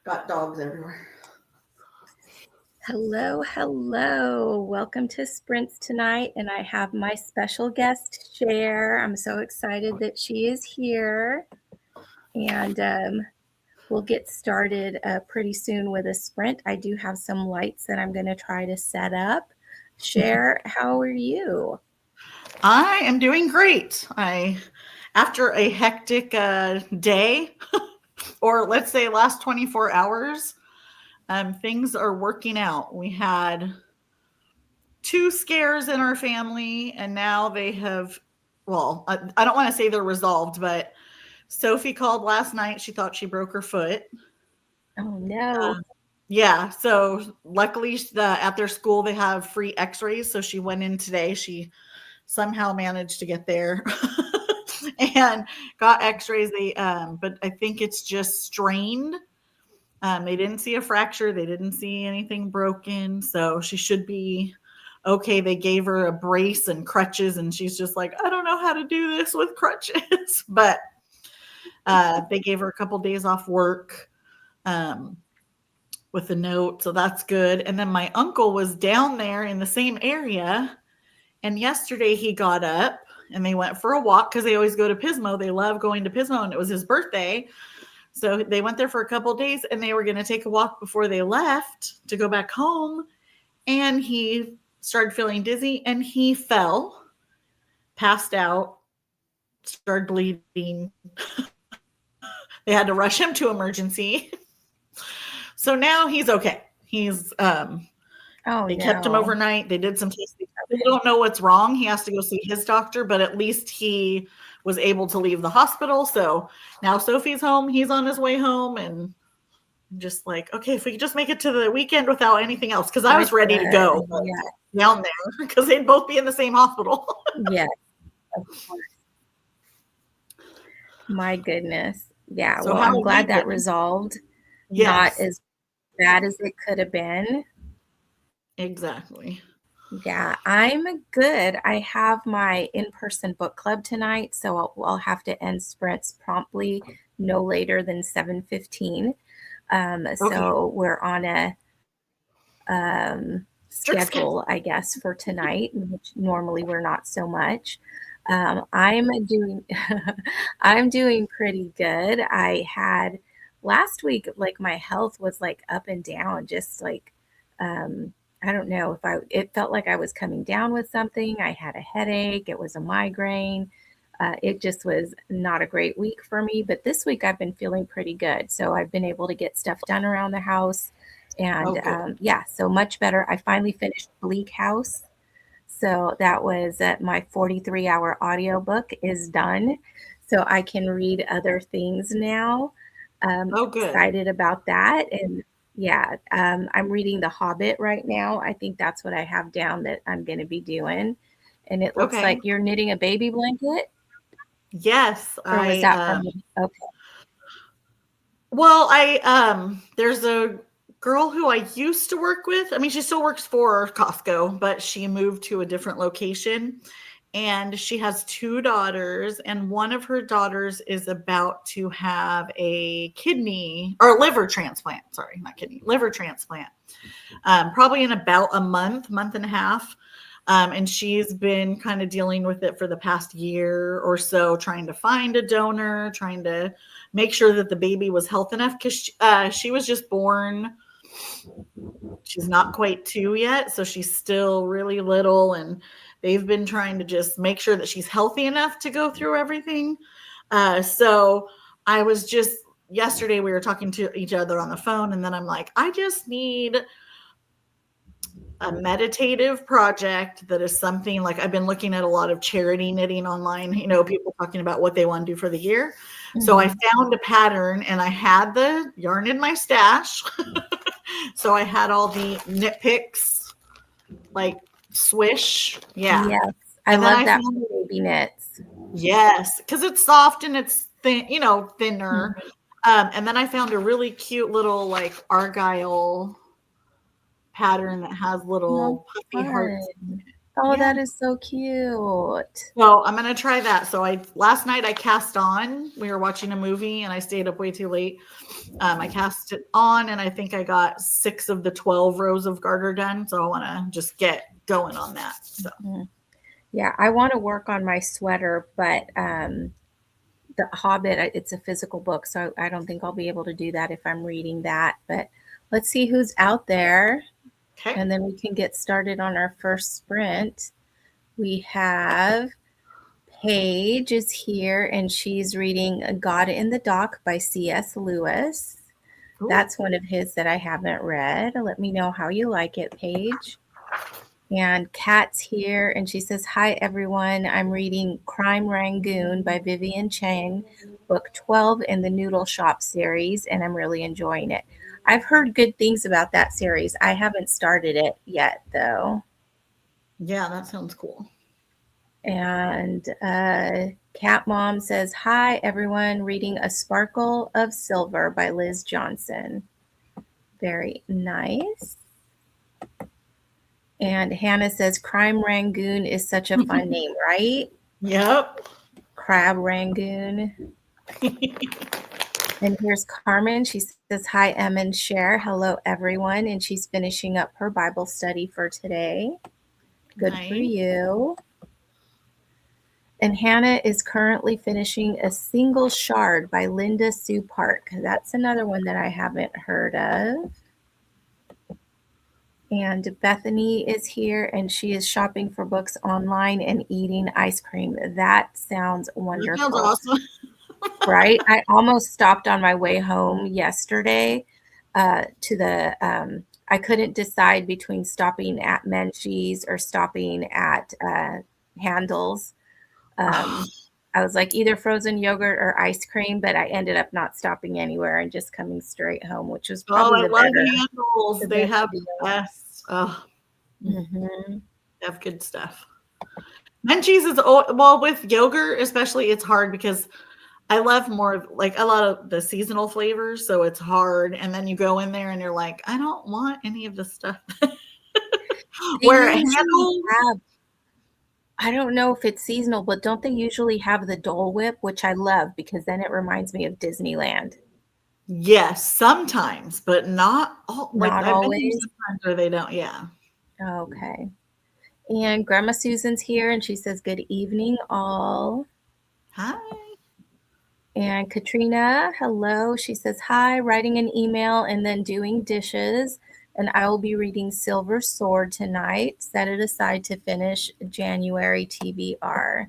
Got dogs everywhere. Hello, hello. Welcome to Sprints tonight, and I have my special guest, Cher. I'm so excited that she is here, and we'll get started pretty soon with a sprint. I do have some lights that I'm going to try to set up. Cher, how are you? I am doing great. After a hectic day, or let's say last 24 hours, things are working out. We had two scares in our family, and now they have, well, I don't want to say they're resolved, but Sophie called last night. She thought she broke her foot. Oh, no. Yeah, so luckily at their school they have free x-rays, so she went in today. She somehow managed to get there and got x-rays. But I think it's just strained. They didn't see a fracture, they didn't see anything broken, so she should be okay. They gave her a brace and crutches, and she's just like, I don't know how to do this with crutches. But they gave her a couple days off work with a note, so that's good. And then my uncle was down there in the same area, and yesterday he got up and they went for a walk because they always go to Pismo. They love going to Pismo, and it was his birthday. So they went there for a couple days, and they were going to take a walk before they left to go back home. And he started feeling dizzy, and he fell, passed out, started bleeding. They had to rush him to emergency. So now he's okay. He's they kept him overnight. They did some testing. They don't know what's wrong. He has to go see his doctor, but at least he was able to leave the hospital. So now Sophie's home. He's on his way home, and I'm just like, okay, if we could just make it to the weekend without anything else, because I was ready to go down there because they'd both be in the same hospital. Yes, of course. My goodness. Yeah, So well, I'm glad that resolved. Yes. Not as bad as it could have been. Exactly. Yeah, I'm good. I have my in-person book club tonight, so I'll have to end sprints promptly, no later than 7:15. So we're on a schedule, I guess, for tonight, which normally we're not so much. I'm doing I'm doing pretty good. I had last week, like my health was like up and down, just like I don't know if it felt like I was coming down with something. I had a headache. It was a migraine. It just was not a great week for me. But this week I've been feeling pretty good. So I've been able to get stuff done around the house. And yeah, so much better. I finally finished Bleak House. So that was my 43-hour audiobook is done. So I can read other things now. Excited about that. And yeah, I'm reading The Hobbit right now. I think that's what I have down that I'm going to be doing. And it looks like you're knitting a baby blanket. Yes. Or was that from okay. Well, there's a girl who I used to work with. I mean, she still works for Costco, but she moved to a different location. And she has two daughters, and one of her daughters is about to have a kidney or liver transplant. Sorry, not kidney, liver transplant. Probably in about a month and a half. And she's been kind of dealing with it for the past year or so, trying to find a donor, trying to make sure that the baby was healthy enough, because she was just born. She's not quite 2 yet, so she's still really little, and they've been trying to just make sure that she's healthy enough to go through everything. So I was just, yesterday we were talking to each other on the phone, and then I'm like, I just need a meditative project that is something like, I've been looking at a lot of charity knitting online, people talking about what they want to do for the year. Mm-hmm. So I found a pattern, and I had the yarn in my stash. So I had all the knit picks, like Swish. Yeah. Yes. I love that baby knits. Yes. Because it's soft and it's thin, thinner. Mm-hmm. And then I found a really cute little like Argyle pattern that has little puffy hearts. Oh, Yeah. that is so cute. So I'm gonna try that. So I last night I cast on. We were watching a movie and I stayed up way too late. I cast it on and I think I got 6 of the 12 rows of garter done. So I want to just get going on that. So Mhm. Yeah, I want to work on my sweater, but The Hobbit, it's a physical book, so I don't think I'll be able to do that if I'm reading that. But let's see who's out there, okay. and then we can get started on our first sprint. We have Paige is here, and she's reading God in the Dock by C.S. Lewis. Cool. That's one of his that I haven't read. Let me know how you like it, Paige. And Kat's here, and she says, "Hi, everyone. I'm reading Crime Rangoon by Vivian Chang, book 12 in the Noodle Shop series, and I'm really enjoying it." I've heard good things about that series. I haven't started it yet, though. Yeah, that sounds cool. And Cat Mom says, "Hi, everyone. Reading A Sparkle of Silver by Liz Johnson." Very nice. And Hannah says, "Crime Rangoon is such a fun name, right?" Yep. Crab Rangoon. And here's Carmen. She says, "Hi, Em and Cher. Hello, everyone." And she's finishing up her Bible study for today. Good for Nice. you. And Hannah is currently finishing A Single Shard by Linda Sue Park. That's another one that I haven't heard of. And Bethany is here, and she is shopping for books online and eating ice cream. That sounds That sounds wonderful. awesome. Right? I almost stopped on my way home yesterday to the, I couldn't decide between stopping at Menchie's or stopping at Handles. I was like either frozen yogurt or ice cream, but I ended up not stopping anywhere and just coming straight home, which was Oh, probably I the love better, handles. the They better have the deal. best. Oh, Mm-hmm. they have good stuff. Menchie's is well with yogurt, especially. It's hard because I love more of like a lot of the seasonal flavors, so it's hard. And then you go in there and you're like, I don't want any of this stuff. They Where usually handles, have, I don't know if it's seasonal, but don't they usually have the Dole Whip, which I love because then it reminds me of Disneyland. yes, sometimes, but not all. Like Not I've been there always. sometimes where they don't. Yeah. Okay. And Grandma Susan's here and she says, "Good evening, all." Hi. And Katrina, hello. She says, "Hi, writing an email and then doing dishes. And I will be reading Silver Sword tonight. Set it aside to finish January TBR."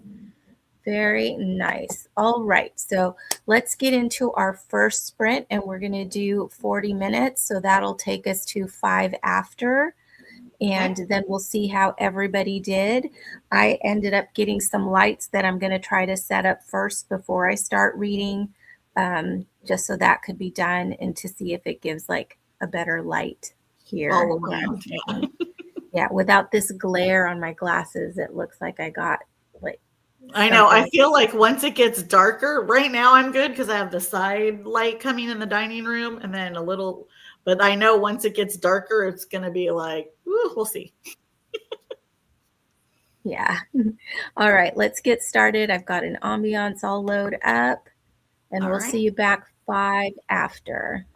Very nice. All right. So let's get into our first sprint and we're going to do 40 minutes. So that'll take us to 5 after. And Okay. then we'll see how everybody did. I ended up getting some lights that I'm going to try to set up first before I start reading, just so that could be done and to see if it gives like a better light here All where I'm around. Yeah. sitting. Yeah, without this glare on my glasses, it looks like I got like I know. I something. feel like once it gets darker, right now I'm good because I have the side light coming in the dining room and then a little, but I know once it gets darker, it's going to be like, we'll see. Yeah. All right, let's get started. I've got an ambiance all load up, and All we'll right. see you back 5 after.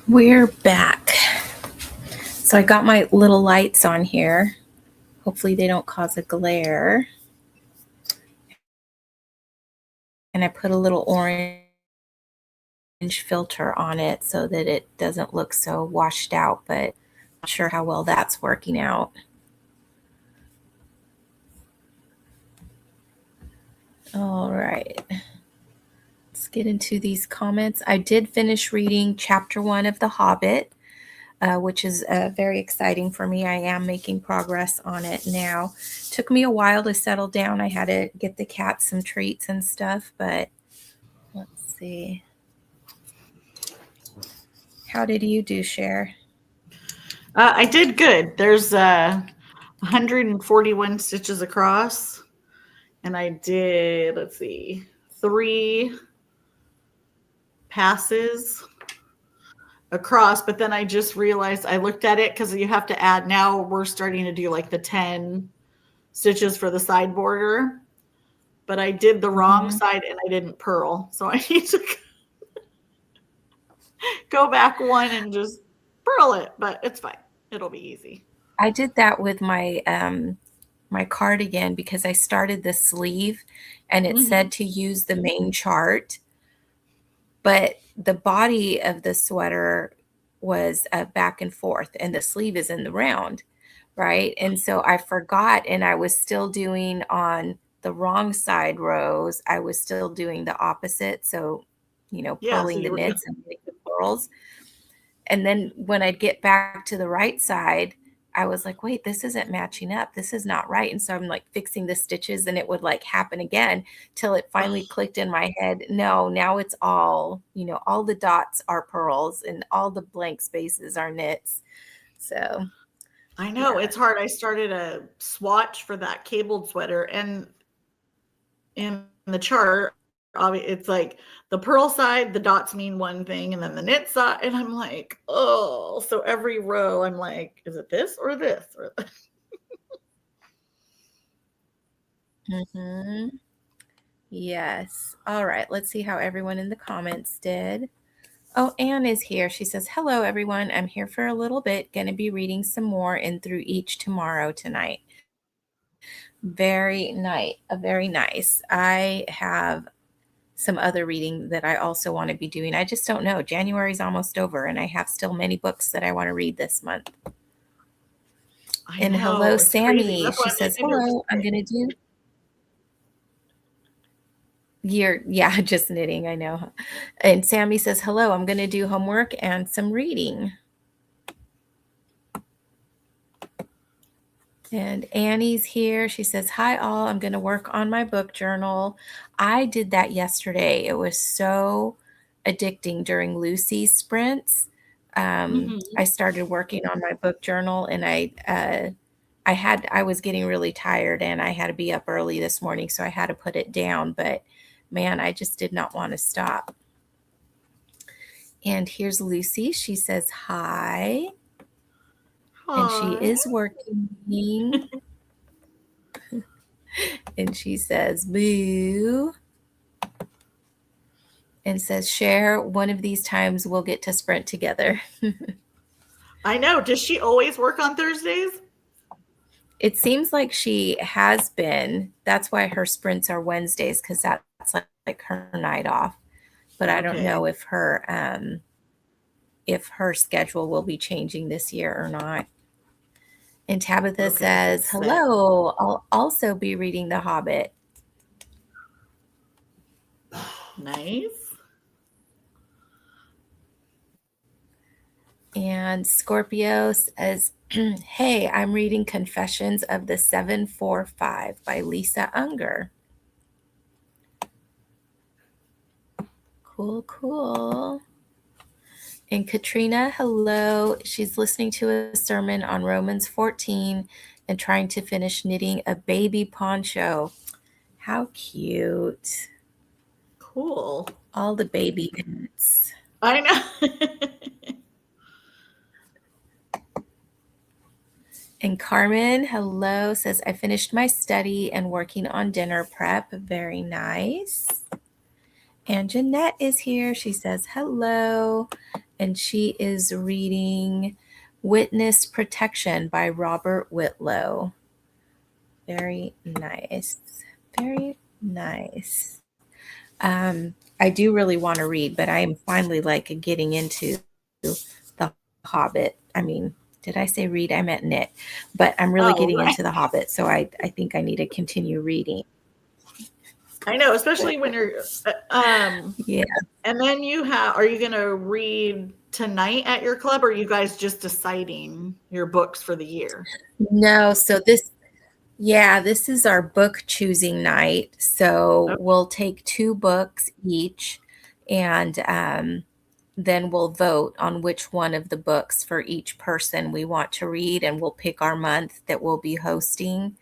We're back. So I got my little lights on here. Hopefully they don't cause a glare. And I put a little orange filter on it so that it doesn't look so washed out, but not sure how well that's working out. All right. Let's get into these comments. I did finish reading chapter 1 of The Hobbit, which is very exciting for me. I am making progress on it now. Took me a while to settle down. I had to get the cats some treats and stuff, but let's see. How did you do, Cher? I did good. There's 141 stitches across, and I did, let's see, 3 passes across, but then I just realized I looked at it because you have to add, now we're starting to do like the 10 stitches for the side border, but I did the wrong side and I didn't purl. So I need to go back one and just purl it, but it's fine. It'll be easy. I did that with my my cardigan because I started the sleeve and it said to use the main chart, but the body of the sweater was back and forth and the sleeve is in the round, right? And so I forgot, and I was still doing on the wrong side rows, I was still doing the opposite. So, you know, pulling the knits and making purls. And then when I'd get back to the right side, I was like, wait, this isn't matching up. This is not right. And so I'm like fixing the stitches and it would like happen again till it finally clicked in my head. No, now it's all, you know, all the dots are purls and all the blank spaces are knits. So I know it's hard. I started a swatch for that cabled sweater, and in the chart, it's like the purl side, the dots mean one thing, and then the knit side, and I'm like, oh, so every row I'm like, is it this or this? Yes. All right. Let's see how everyone in the comments did. Oh, Anne is here. She says, hello, everyone. I'm here for a little bit. Going to be reading some more and through each tomorrow tonight. Very nice. Very nice. I have some other reading that I also want to be doing. I just don't know. January's almost over and I have still many books that I want to read this month. And hello, Sammy. She says, hello, I'm going to do. Yeah, just knitting, I know. And Sammy says, hello, I'm going to do homework and some reading. And Annie's here. She says, hi, all. I'm going to work on my book journal. I did that yesterday. It was so addicting during Lucy's sprints. I started working on my book journal, and I was getting really tired, and I had to be up early this morning, so I had to put it down. But man, I just did not want to stop. And here's Lucy. She says, hi. And she is working. And she says, boo. And says, Cher, one of these times we'll get to sprint together. I know. Does she always work on Thursdays? It seems like she has been. That's why her sprints are Wednesdays, because that's like her night off. But I don't know if her schedule will be changing this year or not. And Tabitha says, hello, I'll also be reading The Hobbit. Nice. And Scorpio says, hey, I'm reading Confessions of the 745 by Lisa Unger. Cool, cool. And Katrina, hello. She's listening to a sermon on Romans 14 and trying to finish knitting a baby poncho. How cute. Cool. All the baby knits. I know. And Carmen, hello, says, I finished my study and working on dinner prep. Very nice. And Jeanette is here. She says, hello. and she is reading Witness Protection by Robert Whitlow. Very nice. Very nice. I do really want to read, but I am finally like getting into The Hobbit. I mean, did I say read? I meant knit, but I'm really Oh, getting right. into The Hobbit. So I think I need to continue reading. I know, especially when you're, Yeah. and then are you going to read tonight at your club, or are you guys just deciding your books for the year? No, so this is our book choosing night. So Okay. we'll take 2 books each, and then we'll vote on which one of the books for each person we want to read, and we'll pick our month that we'll be hosting.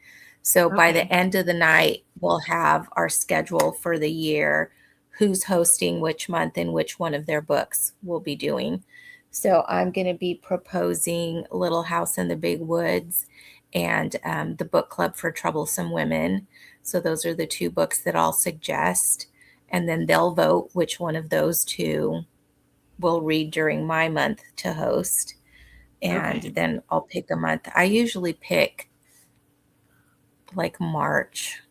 So by the Okay. end of the night, we'll have our schedule for the year, who's hosting which month and which one of their books we'll be doing. So I'm going to be proposing Little House in the Big Woods and the book club for troublesome women. So those are the 2 books that I'll suggest. And then they'll vote which one of those 2 will read during my month to host. And Okay. then I'll pick a month. I usually pick like March,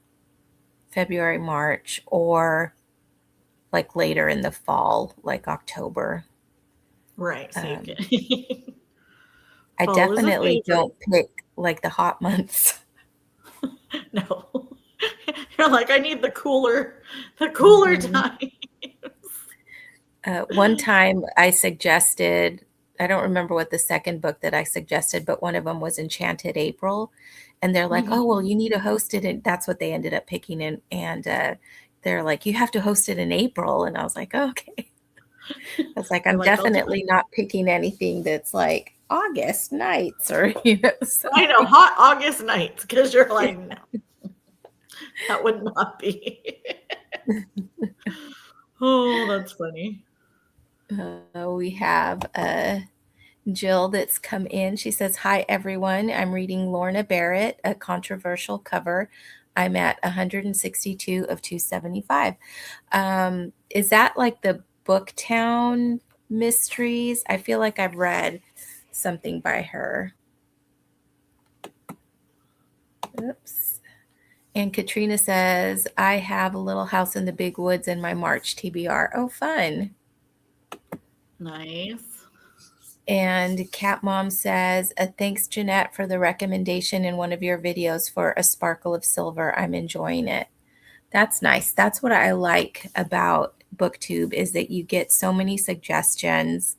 February, March, or like later in the fall, like October. Right. So you Um, can. I Fall is a definitely favorite. don't pick like the hot months. No. You're like, I need the cooler Mhm. time. One time I suggested, I don't remember what the second book that I suggested, but one of them was Enchanted April. And they're like, oh, well, you need to host it. And that's what they ended up picking. And they're like, you have to host it in April. And I was like, okay. I was like, You're I'm like, I'll do it. definitely not picking anything that's like August nights or, I know, something. hot August nights, because you're like, no, that would not be. Oh, that's funny. We have Jill that's come in. She says, hi, everyone. I'm reading Lorna Barrett, A Controversial Cover. I'm at 162 of 275. Is that like the Booktown Mysteries? I feel like I've read something by her. Oops. And Katrina says, I have a little house in the big woods in my March TBR. Oh, fun. Nice. And Cat Mom says, thanks, Jeanette, for the recommendation in one of your videos for A Sparkle of Silver. I'm enjoying it. That's nice. That's what I like about BookTube is that you get so many suggestions.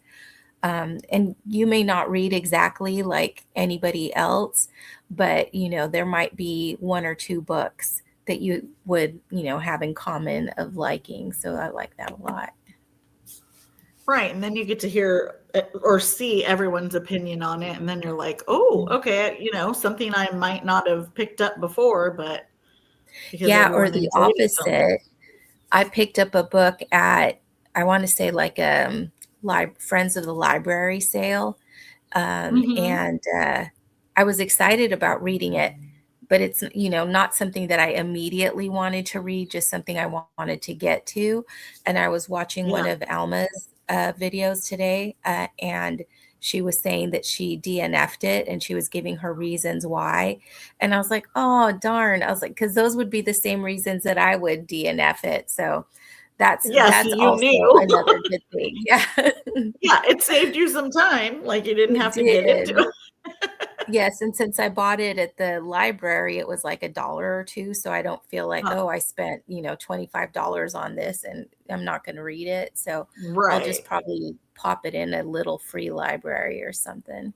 And you may not read exactly like anybody else, but there might be 1 or 2 books that you would, have in common of liking. So I like that a lot. Right. And then you get to hear or see everyone's opinion on it. And then you're like, oh, okay, something I might not have picked up before, but because Yeah, or everyone the enjoyed it so much. opposite. I picked up a book at, I want to say like Friends of the Library sale. Mm-hmm. And I was excited about reading it, but it's, not something that I immediately wanted to read, just something I wanted to get to. And I was watching one Yeah. of Alma's videos today, and she was saying that she DNF'd it and she was giving her reasons why. And I was like, oh, darn. I was like, because those would be the same reasons that I would DNF it. So Yes, that's you also knew. another good thing. Yeah, Yeah, it saved you some time. Like, you didn't it have to get into did. it. Yes, and since I bought it at the library, it was like $1 or 2, so I don't feel like, Uh, "Oh, I spent, $25 on this and I'm not gonna read it." So, I'll just right. probably pop it in a little free library or something.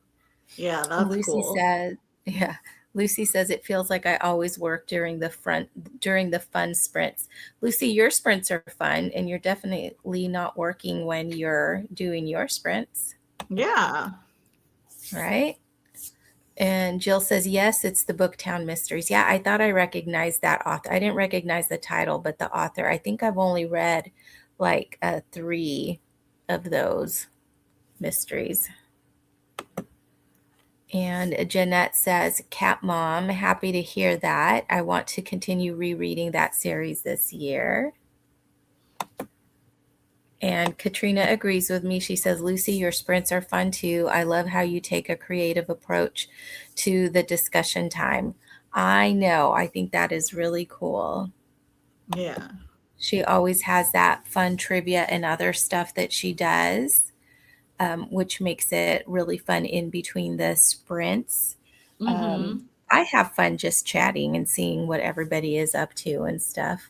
Yeah, that's Lucy cool. says yeah, Lucy says, "It feels like I always work during the fun sprints." Lucy, your sprints are fun, and you're definitely not working when you're doing your sprints, Yeah. right? And Jill says, yes, it's the Booktown Mysteries. Yeah, I thought I recognized that author. I didn't recognize the title, but the author, I think I've only read like 3 of those mysteries. And Jeanette says, Cat Mom, happy to hear that. I want to continue rereading that series this year. And Katrina agrees with me. She says, Lucy, your sprints are fun too. I love how you take a creative approach to the discussion time. I know. I think that is really cool. Yeah. She always has that fun trivia and other stuff that she does, which makes it really fun in between the sprints. Mm-hmm. I have fun just chatting and seeing what everybody is up to and stuff.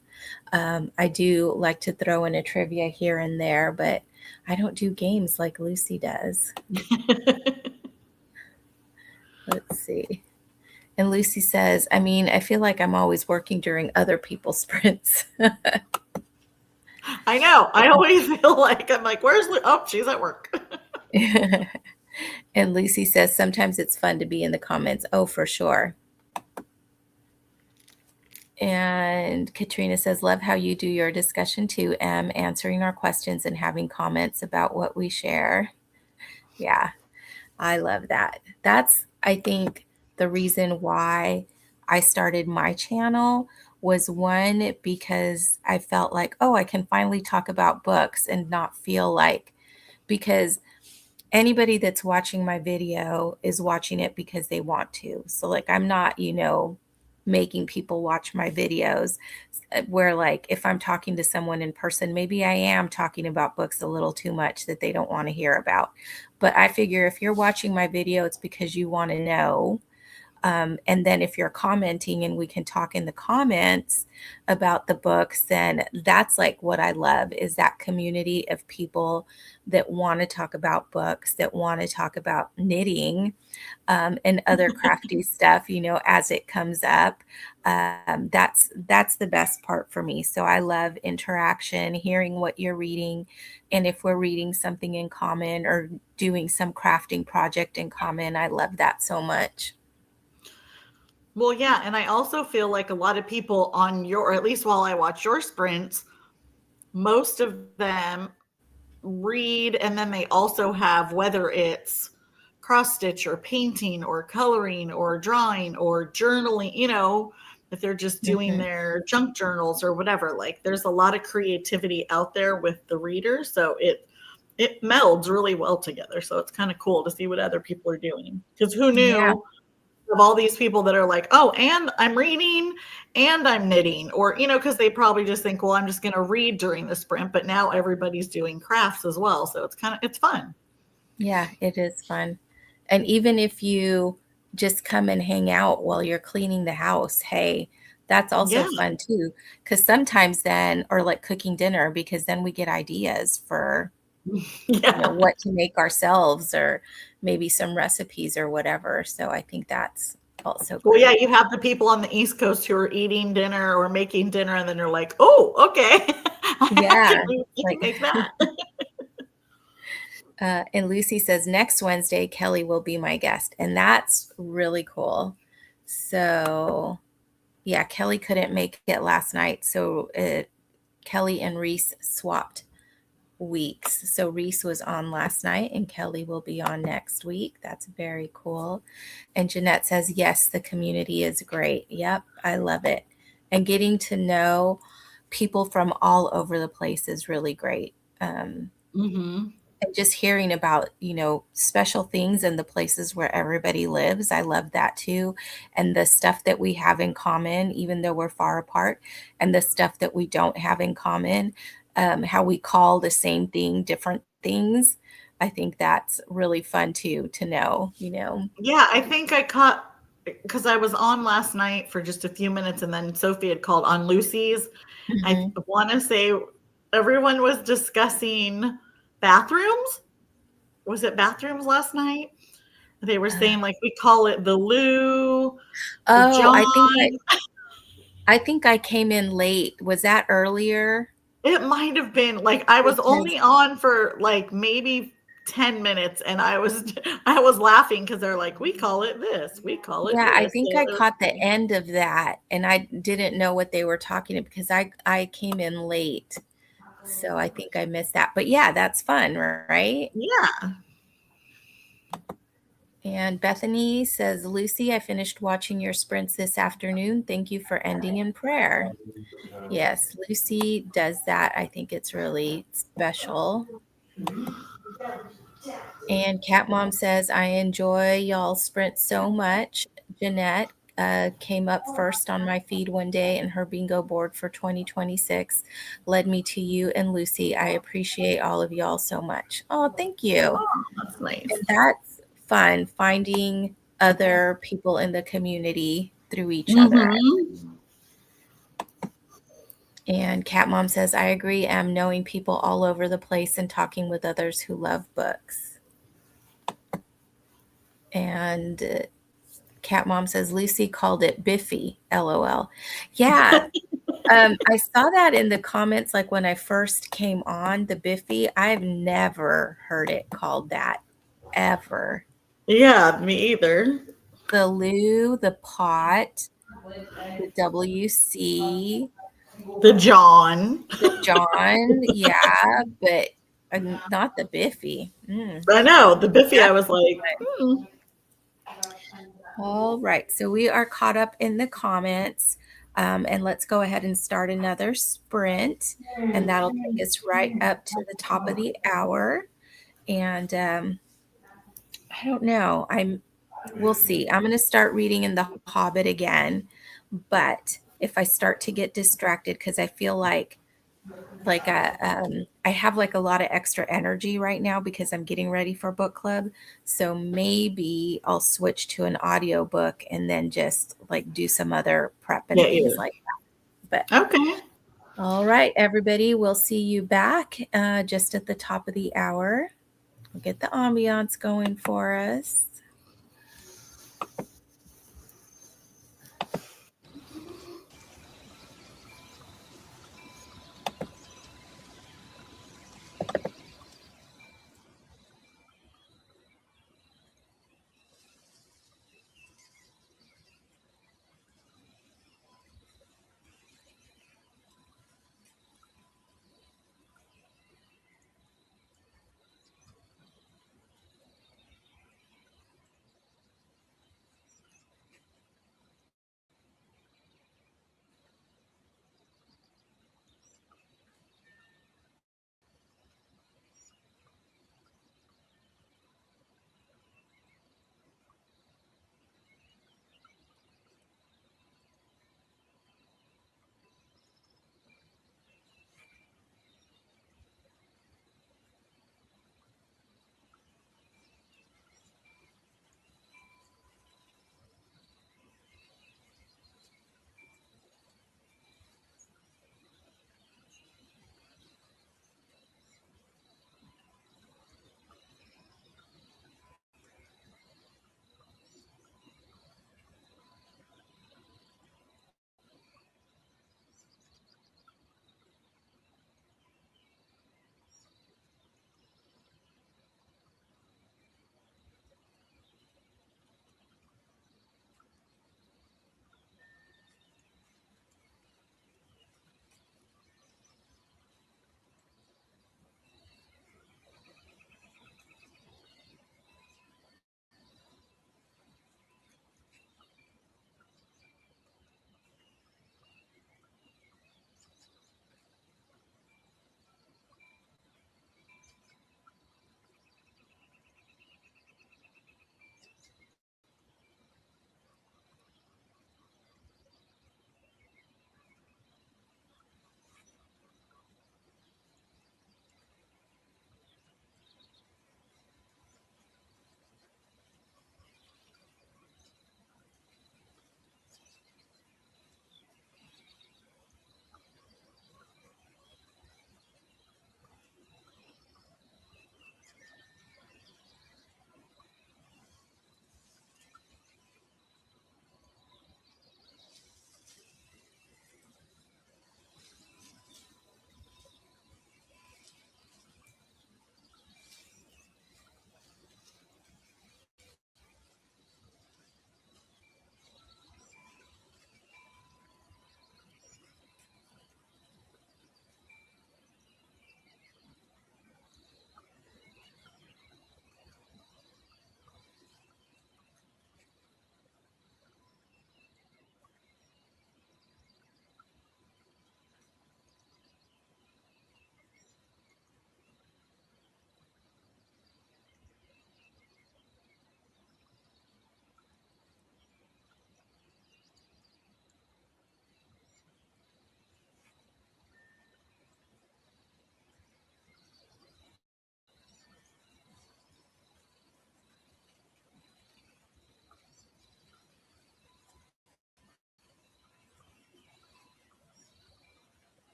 I do like to throw in a trivia here and there, but I don't do games like Lucy does. Let's see. And Lucy says, I mean, I feel like I'm always working during other people's sprints. I know. I always feel like I'm like, where's oh, she's at work. And Lucy says, sometimes it's fun to be in the comments. Oh, for sure. And Katrina says, love how you do your discussion too, Em, answering our questions and having comments about what we share. Yeah, I love that. That's, I think, the reason why I started my channel was one, because I felt like, oh, I can finally talk about books and not feel like, because anybody that's watching my video is watching it because they want to. So like I'm not, making people watch my videos where like if I'm talking to someone in person, maybe I am talking about books a little too much that they don't want to hear about. But I figure if you're watching my video, it's because you want to know. And then if you're commenting and we can talk in the comments about the books, then that's like what I love is that community of people that want to talk about books, that want to talk about knitting and other crafty stuff, as it comes up. That's the best part for me. So I love interaction, hearing what you're reading. And if we're reading something in common or doing some crafting project in common, I love that so much. Well, yeah, and I also feel like a lot of people on your, or at least while I watch your sprints, most of them read and then they also have whether it's cross stitch or painting or coloring or drawing or journaling, if they're just doing Mhm. their junk journals or whatever. Like there's a lot of creativity out there with the readers, so it melds really well together. So it's kind of cool to see what other people are doing, because who Yeah. knew of all these people that are like, oh, and I'm reading and I'm knitting, or, because they probably just think, well, I'm just going to read during the sprint, but now everybody's doing crafts as well. So it's fun. Yeah, it is fun. And even if you just come and hang out while you're cleaning the house, hey, that's also Yeah. fun too. Because sometimes then, or like cooking dinner, because then we get ideas for, Yeah. what to make ourselves or maybe some recipes or whatever. So I think that's also Well, yeah, great. you have the people on the East Coast who are eating dinner or making dinner, and then they're like, oh, okay. Yeah. I can Like, make that. and Lucy says, next Wednesday, Kelly will be my guest. And that's really cool. So, yeah, Kelly couldn't make it last night. So, Kelly and Reese swapped weeks. So, Reese was on last night and Kelly will be on next week. That's very cool. And Jeanette says, yes, the community is great. Yep, I love it. And getting to know people from all over the place is really great. Hmm. And just hearing about, special things in the places where everybody lives. I love that too. And the stuff that we have in common, even though we're far apart, and the stuff that we don't have in common, how we call the same thing different things. I think that's really fun too, to know. Yeah, I think I caught, because I was on last night for just a few minutes, and then Sophie had called on Lucy's. I Mhm. want to say everyone was discussing bathrooms. Was it bathrooms last night? They were Uh, saying like we call it the loo, the oh, John. I think I came in late. Was that earlier? It might have been like I was Because only on for like maybe 10 minutes, and I was I was laughing because they're like, we call it this, we call it yeah, I this. think So I it was caught the funny. end of that and I didn't know what they were talking about because I came in late. So I think I missed that. But yeah, that's fun, right? Yeah. And Bethany says, Lucy, I finished watching your sprints this afternoon. Thank you for ending in prayer. Yes, Lucy does that. I think it's really special. And Cat Mom says, I enjoy y'all sprint so much. Jeanette came up first on my feed one day, and her bingo board for 2026 led me to you and Lucy. I appreciate all of y'all so much. Oh, thank you. Oh, that's nice. And that's fun, finding other people in the community through each other. And Cat Mom says, I agree. I'm knowing people all over the place and talking with others who love books. And Cat Mom says, Lucy called it Biffy, LOL. Yeah. I saw that in the comments, like when I first came on, the Biffy. I've never heard it called that, ever. Yeah, me either. The Lou, the Pot, the WC, The John. the John, yeah, but not the Biffy. I know. The Biffy, I was like, All right, so we are caught up in the comments, and let's go ahead and start another sprint, and that'll take us right up to the top of the hour. And I don't know. We'll see. I'm going to start reading in The Hobbit again, but if I start to get distracted, because I feel like I have like a lot of extra energy right now because I'm getting ready for book club. So maybe I'll switch to an audio book and then just like do some other prep and things like that. But okay. All right, everybody, we'll see you back just at the top of the hour. We'll get the ambiance going for us.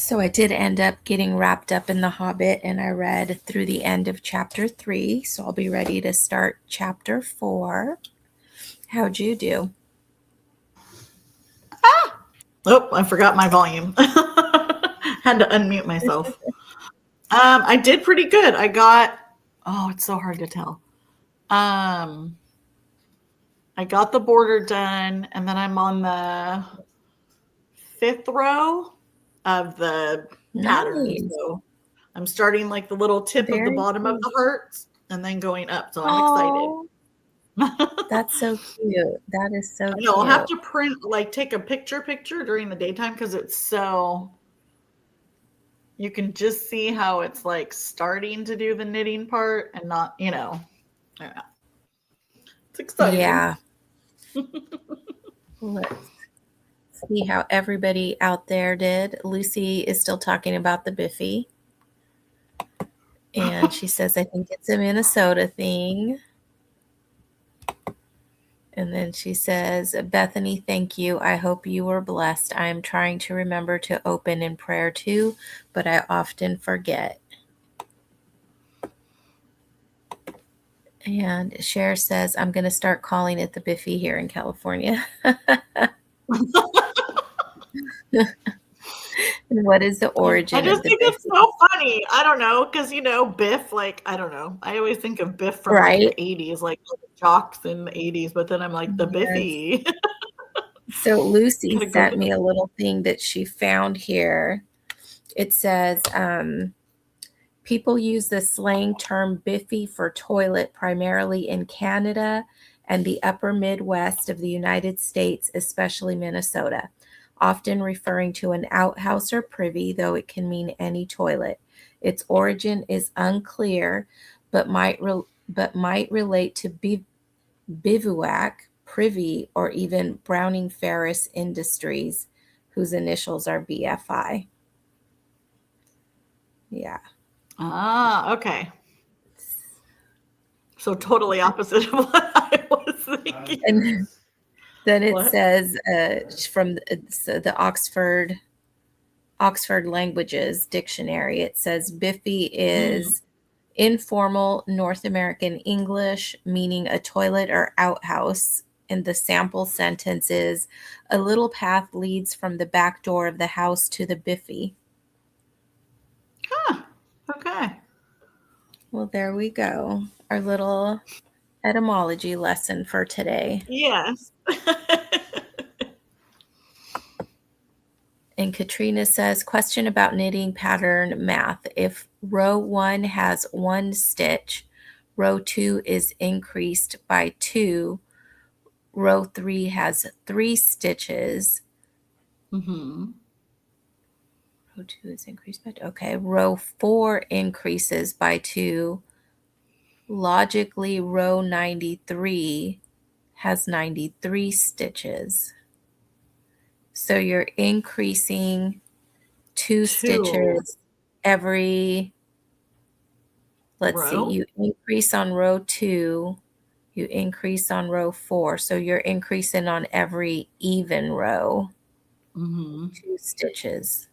So I did end up getting wrapped up in The Hobbit, and I read through the end of chapter 3. So I'll be ready to start chapter 4. How'd you do? Oh, I forgot my volume. Had to unmute myself. I did pretty good. I got, oh, it's so hard to tell. I got the border done, and then I'm on the 5th row of the pattern. Nice. So I'm starting like the little tip of the bottom of the hearts and then going up. So I'm excited. That's so cute. That is so cute. I'll have to print, like take a picture during the daytime because it's so, you can just see how it's like starting to do the knitting part and not, yeah. It's exciting. Yeah. Let's see how everybody out there did. Lucy is still talking about the Biffy. And she says, I think it's a Minnesota thing. And then she says, Bethany, thank you. I hope you were blessed. I am trying to remember to open in prayer too, but I often forget. And Cher says, I'm going to start calling it the Biffy here in California. And what is the origin of the I just think Biffy? it's so funny. I don't know, because Biff, like, I don't know. I always think of Biff from like the 80s, like jocks in the 80s, but then I'm like, the Biffy. So Lucy sent me a little thing that she found here. It says, people use the slang term Biffy for toilet primarily in Canada and the upper Midwest of the United States, especially Minnesota, often referring to an outhouse or privy, though it can mean any toilet. Its origin is unclear, but might relate to bivouac, privy, or even Browning Ferris Industries, whose initials are BFI. Yeah. Ah, okay. So totally opposite of what I was thinking. And then it says from the Oxford Languages Dictionary, it says Biffy is informal North American English, meaning a toilet or outhouse. And the sample sentence is, a little path leads from the back door of the house to the Biffy. Huh. Okay. Well, there we go. Our little etymology lesson for today. Yes. And Katrina says, question about knitting pattern math. If row 1 has 1 stitch, row 2 is increased by 2. Row 3 has 3 stitches. Mm-hmm. Row 2 is increased by 2. Okay. Row 4 increases by 2. Logically, row 93 has 93 stitches. So you're increasing 2 stitches every, let's see, you increase on row 2, you increase on row 4. So you're increasing on every even row, 2 stitches.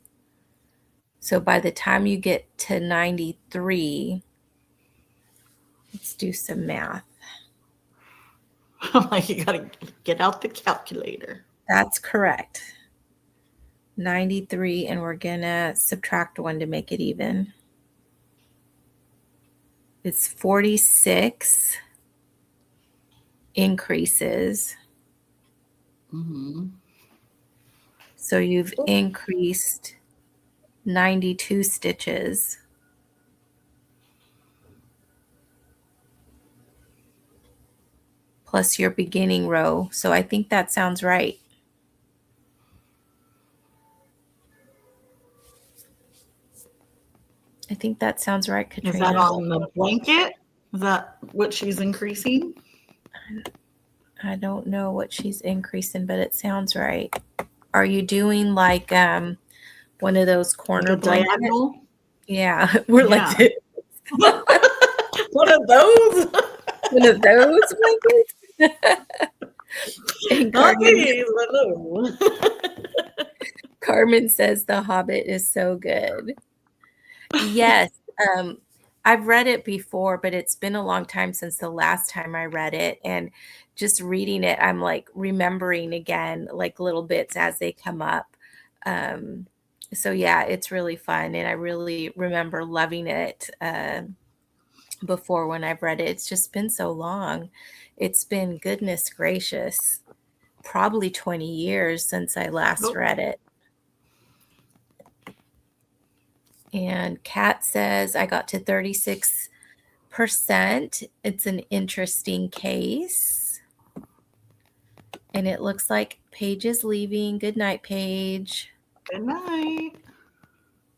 So by the time you get to 93, let's do some math. I'm like, you gotta get out the calculator. That's correct. 93, and we're gonna subtract 1 to make it even. It's 46 increases. So you've increased 92 stitches. Plus your beginning row. So I think that sounds right. I think that sounds right, Katrina. Is that on the blanket? Is that what she's increasing? I don't know what she's increasing, but it sounds right. Are you doing like one of those corner blankets? Diagonal? Yeah, we're like this. One of those? One of those blankets? Carmen says The Hobbit is so good. Yes, um, I've read it before, but it's been a long time since the last time I read it, and just reading it, I'm, like, remembering again, like, little bits as they come up. Um, so yeah, it's really fun, and I really remember loving it, before when I've read it. It's just been so long. It's been, goodness gracious, probably 20 years since I last Oh, read it. And Kat says, I got to 36%. It's an interesting case. And it looks like Paige is leaving. Good night, Paige. good night.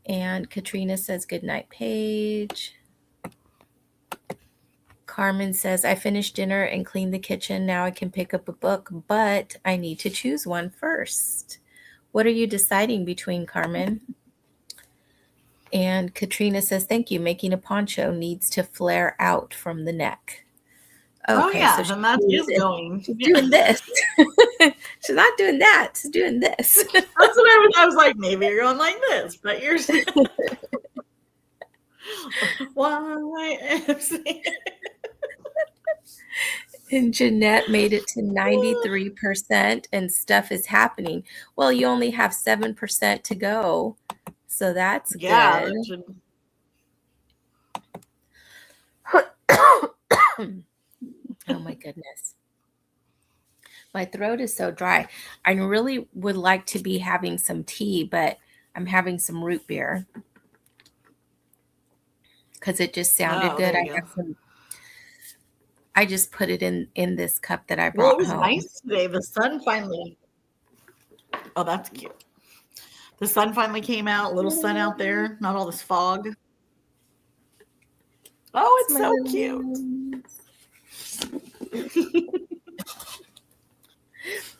And Katrina says, good night, Paige. Carmen says, I finished dinner and cleaned the kitchen. Now I can pick up a book, but I need to choose one first. What are you deciding between, Carmen? And Katrina says, thank you. Making a poncho needs to flare out from the neck. Oh Okay, yeah, so then that is going. she's doing this. She's not doing that. She's doing this. That's what I was like, maybe you're going like this, but you're YMCA. And Jeanette made it to 93% and stuff is happening. Well, you only have 7% to go. So that's Yeah, good. that should... Oh my goodness. My throat is so dry. I really would like to be having some tea, but I'm having some root beer because it just sounded Oh, good. there you go. I just put it in this cup that I Well, brought it was home. nice today. The sun finally. Oh, that's cute. The sun finally came out. Little sun out there. Not all this fog. Oh, it's so cute.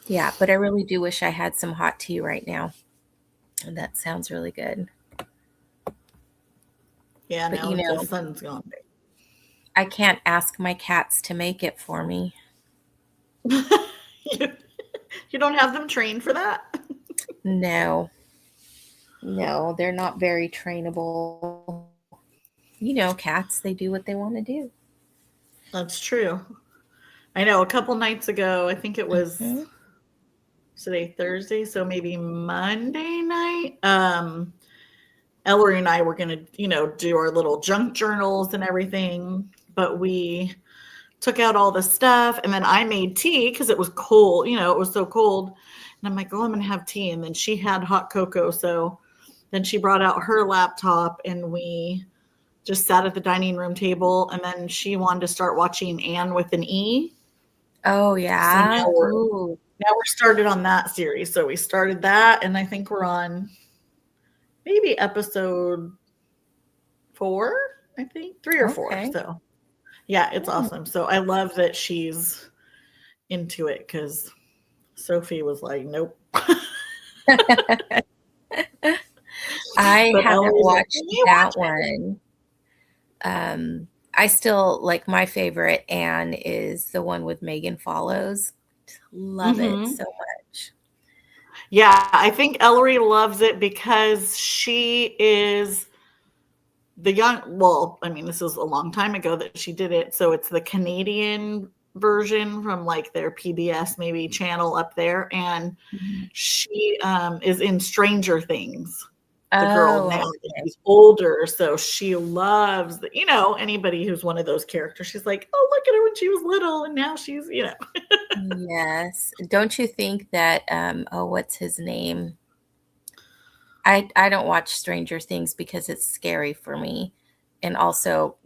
Yeah, but I really do wish I had some hot tea right now. And that sounds really good. Yeah, but now you know, the sun's gone. I can't ask my cats to make it for me. You don't have them trained for that? No, they're not very trainable. You know, cats, they do what they want to do. That's true. I know a couple nights ago, I think it was today, Thursday, so maybe Monday night. Ellery and I were going to, do our little junk journals and everything, but we took out all the stuff and then I made tea because it was cold, it was so cold. And I'm like, oh, I'm going to have tea. And then she had hot cocoa. So then she brought out her laptop and we just sat at the dining room table. And then she wanted to start watching Anne with an E. Oh, yeah. So now we're started on that series. So we started that. And I think we're on maybe episode 4, I think 3 or 4. So yeah, it's awesome. So I love that she's into it because Sophie was like, nope. I haven't watched that one. I still like my favorite Anne is the one with Megan Follows. Love it so much. Yeah, I think Ellery loves it because she is the this was a long time ago that she did it. So it's the Canadian version from like their PBS maybe channel up there. And she is in Stranger Things. The girl now she's older, so she loves anybody who's one of those characters. She's like, oh, look at her when she was little, and now she's Yes. Don't you think that what's his name? I don't watch Stranger Things because it's scary for me, and also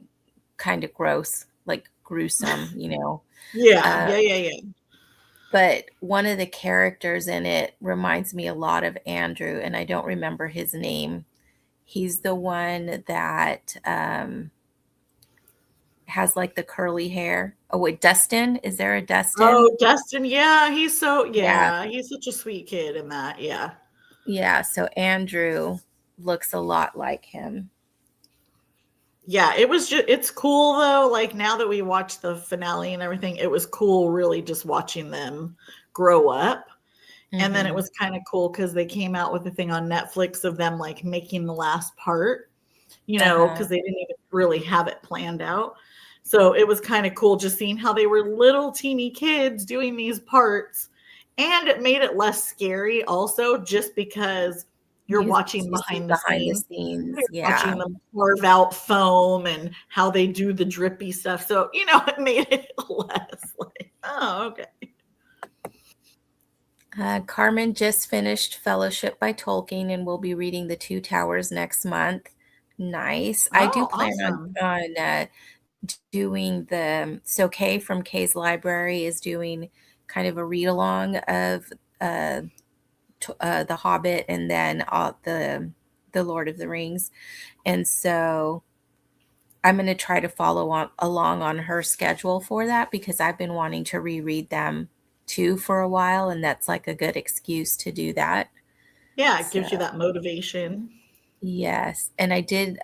kind of gross, like gruesome, Yeah. But one of the characters in it reminds me a lot of Andrew, and I don't remember his name. He's the one that has like the curly hair. Oh, wait, Dustin? Is there a Dustin? Oh, Dustin. Yeah, he's he's such a sweet kid in that. Yeah. Yeah, so Andrew looks a lot like him. Yeah, it's cool though. Like now that we watched the finale and everything, it was cool really just watching them grow up. And then it Mhm. was kind of cool because they came out with a thing on Netflix of them like making the last part, Uh-huh. because they didn't even really have it planned out. So it was kind of cool just seeing how they were little teeny kids doing these parts. And it made it less scary also, just because you're watching You see behind the behind the scenes. You're scenes, watching yeah. them carve out foam and how they do the drippy stuff. So, it made it less like, oh, okay. Carmen just finished Fellowship by Tolkien and will be reading The Two Towers next month. Nice. I do Oh, plan awesome. on doing so Kay from Kay's Library is doing kind of a read along of uh, The Hobbit and then the Lord of the Rings, and so I'm going to try to follow along on her schedule for that because I've been wanting to reread them too for a while, and that's like a good excuse to do that. Yeah, it So gives you that motivation. yes, and I did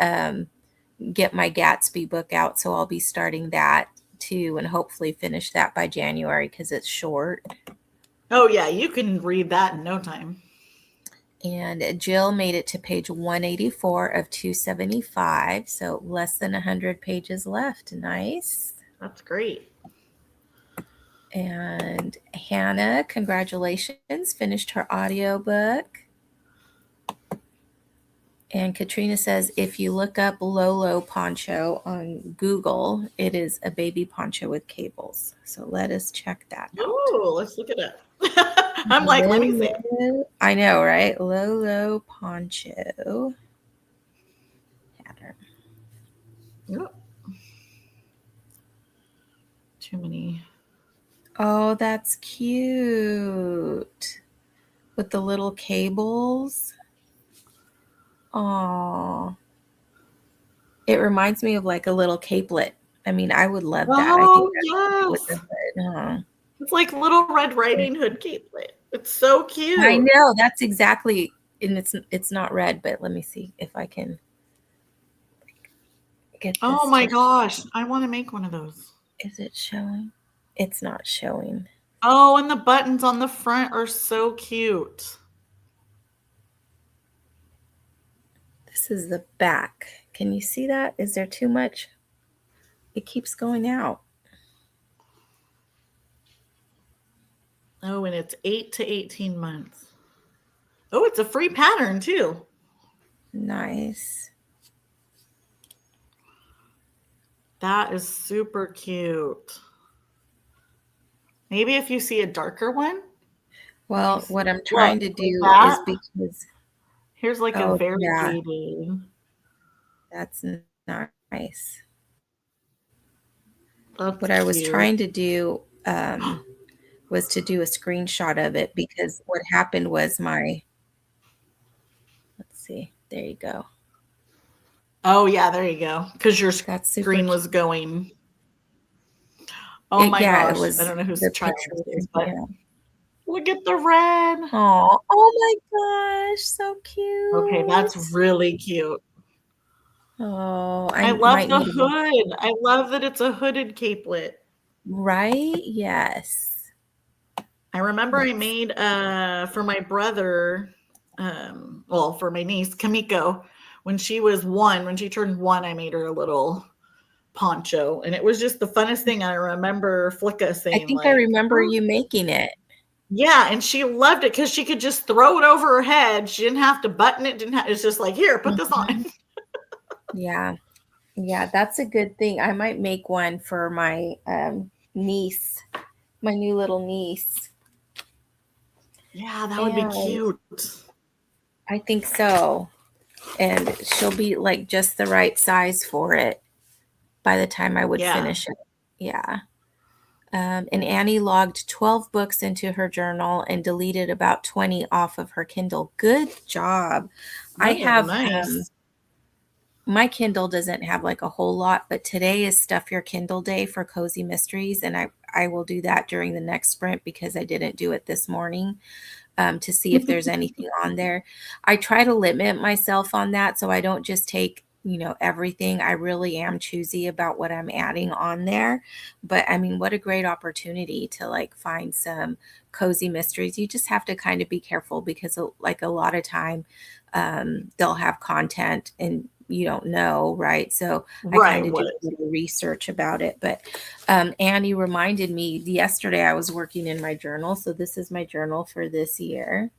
get my Gatsby book out, so I'll be starting that too, and hopefully finish that by January because it's short. Oh, yeah, you can read that in no time. And Jill made it to page 184 of 275, so less than 100 pages left. Nice. That's great. And Hannah, congratulations, finished her audiobook. And Katrina says if you look up Lolo poncho on Google, it is a baby poncho with cables. So let us check that out. Oh, let's look it up. I'm like, let me see. I know, right? Lolo poncho pattern. Yep. Too many. Oh, that's cute. With the little cables. Oh, it reminds me of like a little capelet. I mean, I would love that. I think Oh, that's cute with the yes. hood. Huh. It's like Little Red Riding Hood capelet. It's so I cute. know that's exactly, and it's not red, but let me see if I can get Oh this my to. gosh. I want to make one of those. Is it showing? It's not showing. Oh, and the buttons on the front are so cute. This is the back. Can you see that? Is there too much? It keeps going out. Oh, and it's 8 to 18 months. Oh, it's a free pattern too. Nice. That is super cute. Maybe if you see a darker one. Let me Well, see. what I'm Look, trying to like do is that. because, Here's like a oh, yeah, variegated. that's nice. That's What I was cute. trying to do was to do a screenshot of it because what happened was let's see, there you go. Oh yeah, there you go. Because your That's super screen cute. was going. Oh my Yeah, it gosh. I was don't know whose the child picture. this is, but Yeah. look at the red. Oh my gosh, so Okay, that's cute. really cute. Oh, I I love might the need one. hood. I love that it's a hooded capelet. Right? Yes. I remember I Let's made for my brother, well, for my niece Kamiko, when she was 1, when she turned 1, I made her a little poncho, and it was just the funnest thing. I remember Flicka I saying think I like, remember "Oh, you making it. yeah," and she loved it because she could just throw it over her head. She didn't have to button it. Didn't have, it's just like, here, put this on. Mhm. Yeah. Yeah, that's a good thing. I might make one for my niece, my new little niece. Yeah, that would be And cute. I think so. And she'll be like just the right size for it by the time I would Yeah. finish it. Yeah. And Annie logged 12 books into her journal and deleted about 20 off of her Kindle. Good job. I Oh, have nice. my Kindle doesn't have like a whole lot, but today is Stuff Your Kindle Day for Cozy Mysteries, and I will do that during the next sprint because I didn't do it this morning to see if there's anything on there. I try to limit myself on that so I don't just take everything. I really am choosy about what I'm adding on there. But I mean, what a great opportunity to like find some cozy mysteries. You just have to kind of be careful because like a lot of time they'll have content and you don't know, right? So I Right. kind of do What? a little research about it. But Annie reminded me yesterday I was working in my journal. So this is my journal for this year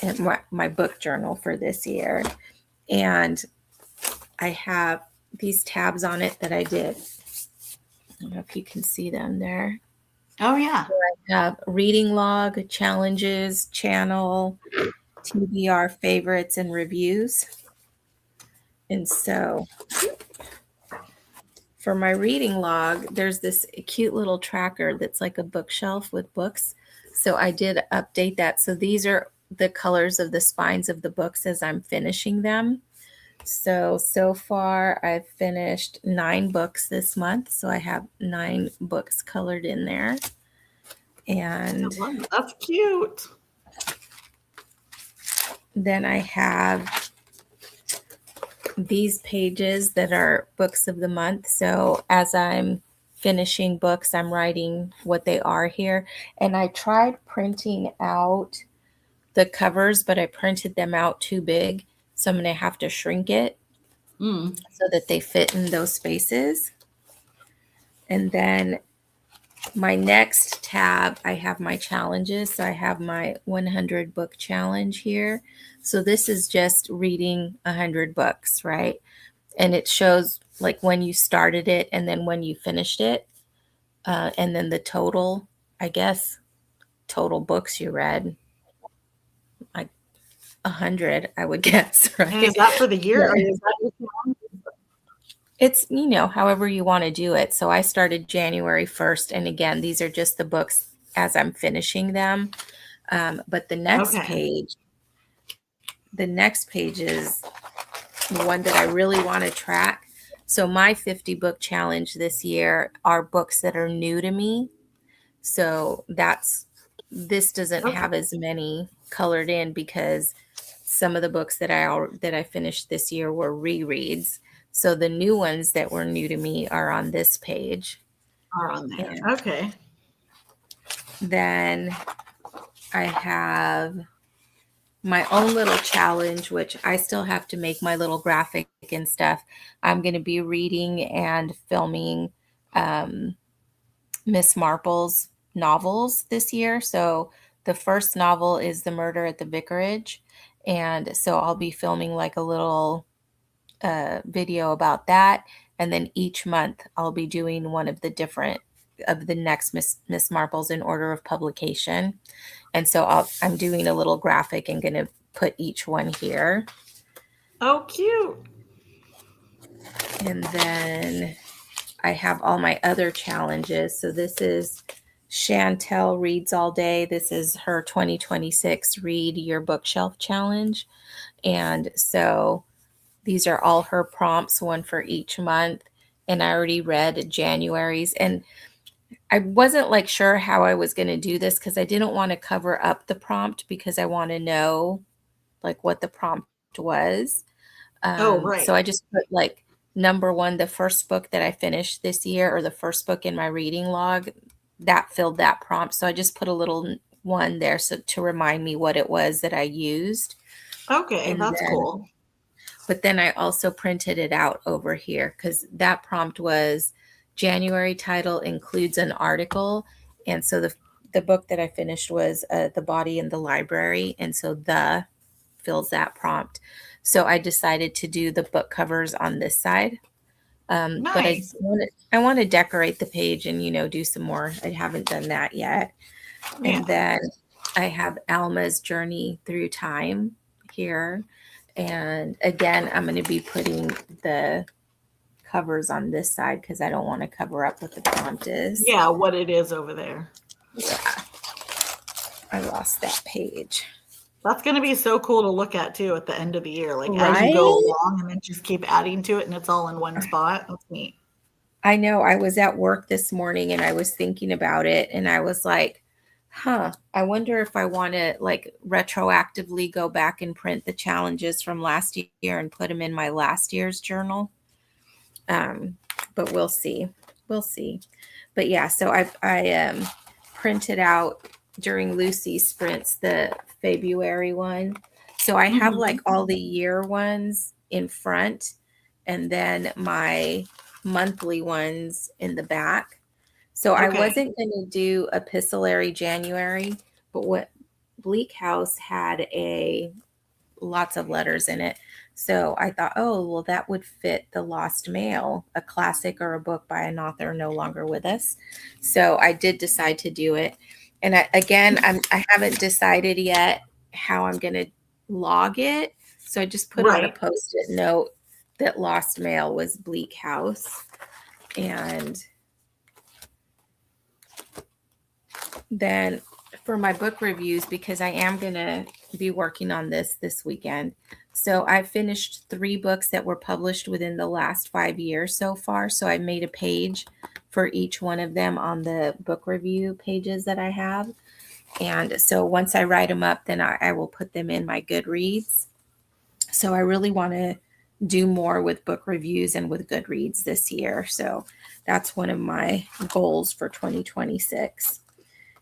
and my book journal for this year. And I have these tabs on it that I did. I don't know if you can see them there. Oh, yeah. I have reading log, challenges, channel, TBR favorites, and reviews. And so for my reading log, there's this cute little tracker that's like a bookshelf with books. So I did update that. So these are the colors of the spines of the books as I'm finishing them. So far I've finished 9 books this month. So I have 9 books colored in there. And That's cute. then I have these pages that are books of the month. So as I'm finishing books, I'm writing what they are here. And I tried printing out the covers, but I printed them out too big. So I'm going to have to shrink it so that they fit in those spaces. And then my next tab, I have my challenges. So I have my 100 book challenge here. So this is just reading 100 books, right? And it shows like when you started it and then when you finished it. And then the total, I guess, total books you read. Like 100, I would guess, right? And is that for the year? Or is that It's, however you want to do it. So I started January 1st. And again, these are just the books as I'm finishing them. But the next page is the one that I really want to track. So my 50 book challenge this year are books that are new to me. So this doesn't have as many colored in because some of the books that I finished this year were rereads. So the new ones that were new to me are on this page. are on there? Okay. Then I have my own little challenge, which I still have to make my little graphic and stuff. I'm going to be reading and filming Miss Marple's novels this year. So the first novel is The Murder at the Vicarage. And so I'll be filming like a little video about that. And then each month I'll be doing one of the different of the next Miss Marple's in order of publication. And so I'm doing a little graphic and going to put each one here. Oh, cute. And then I have all my other challenges. So this is Chantel Reads All Day. This is her 2026 Read Your Bookshelf Challenge. And so these are all her prompts, one for each month. And I already read January's. And I wasn't like sure how I was going to do this because I didn't want to cover up the prompt because I want to know like what the prompt was. Right. So I just put like number 1, the first book that I finished this year or the first book in my reading log that filled that prompt. So I just put a little one there to remind me what it was that I used. Okay, that's cool. But then I also printed it out over here because that prompt was January title includes an article. And so the book that I finished was The Body in the Library. And so the fills that prompt. So I decided to do the book covers on this side. Nice. But I want to decorate the page and, do some more. I haven't done that yet. Yeah. And then I have Alma's Journey Through Time here. And again, I'm going to be putting the covers on this side because I don't want to cover up what the prompt is. Yeah, what it is over there. Yeah. I lost that page. That's going to be so cool to look at too at the end of the year. Like as you go along and then just keep adding to it and it's all in one spot. That's neat. I know. I was at work this morning and I was thinking about it and I was like, I wonder if I want to like retroactively go back and print the challenges from last year and put them in my last year's journal. Um, but we'll see. We'll see. But yeah, so I printed out during Lucy's sprints the February one. So I have like all the year ones in front and then my monthly ones in the back. So I Okay. wasn't going to do epistolary January, but what Bleak House had lots of letters in it. So I thought, oh, well, that would fit the Lost Mail, a classic or a book by an author no longer with us. So I did decide to do it. And I haven't decided yet how I'm going to log it. So I just put on a Right. post-it note that Lost Mail was Bleak House. And then for my book reviews, because I am going to be working on this weekend. So I finished 3 books that were published within the last 5 years so far. So I made a page for each one of them on the book review pages that I have. And so once I write them up, then I will put them in my Goodreads. So I really want to do more with book reviews and with Goodreads this year. So that's one of my goals for 2026.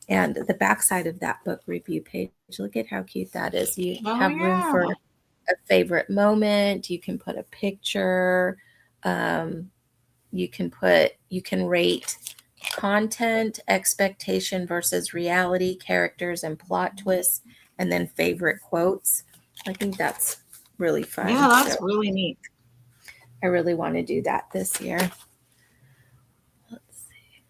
And the backside of that book review page, look at how cute that is. You have room for a favorite moment. You can put a picture. You can rate content, expectation versus reality, characters and plot twists, and then favorite quotes. I think that's really fun. Yeah, that's really neat. I really want to do that this year. Let's see.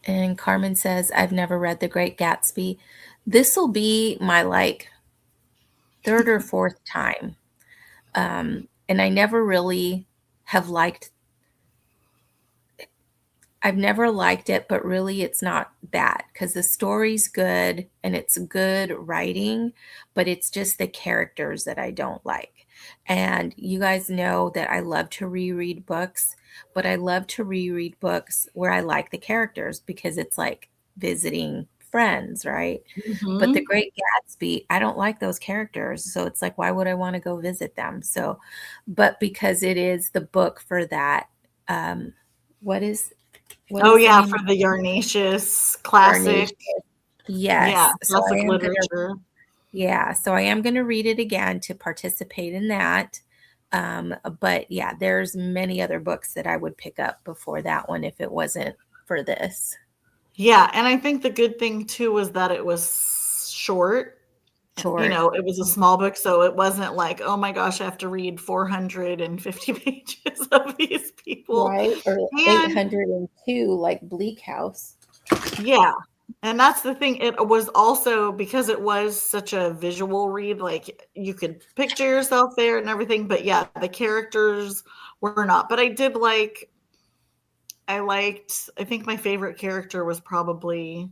And Carmen says, I've never read The Great Gatsby. This will be my like 3rd or 4th time. And I never really have liked, I've never liked it, but really it's not bad because the story's good and it's good writing, but it's just the characters that I don't like. And you guys know that I love to reread books, but I love to reread books where I like the characters because it's like visiting friends, right? But The Great Gatsby, I don't like those characters. So it's like, why would I want to go visit them? So, but because it is the book for that, what is yeah, for the Yarnatius classic. Yes. Yeah, classic literature. So I am going to read it again to participate in that. But yeah, there's many other books that I would pick up before that one if it wasn't for this. Yeah, and I think the good thing too was that it was short. You know, it was a small book, so it wasn't like, oh my gosh, I have to read 450 pages of these people. Right, or 802 like Bleak House. Yeah, and that's the thing. It was also because it was such a visual read, like you could picture yourself there and everything, but yeah, the characters were not. But I think my favorite character was probably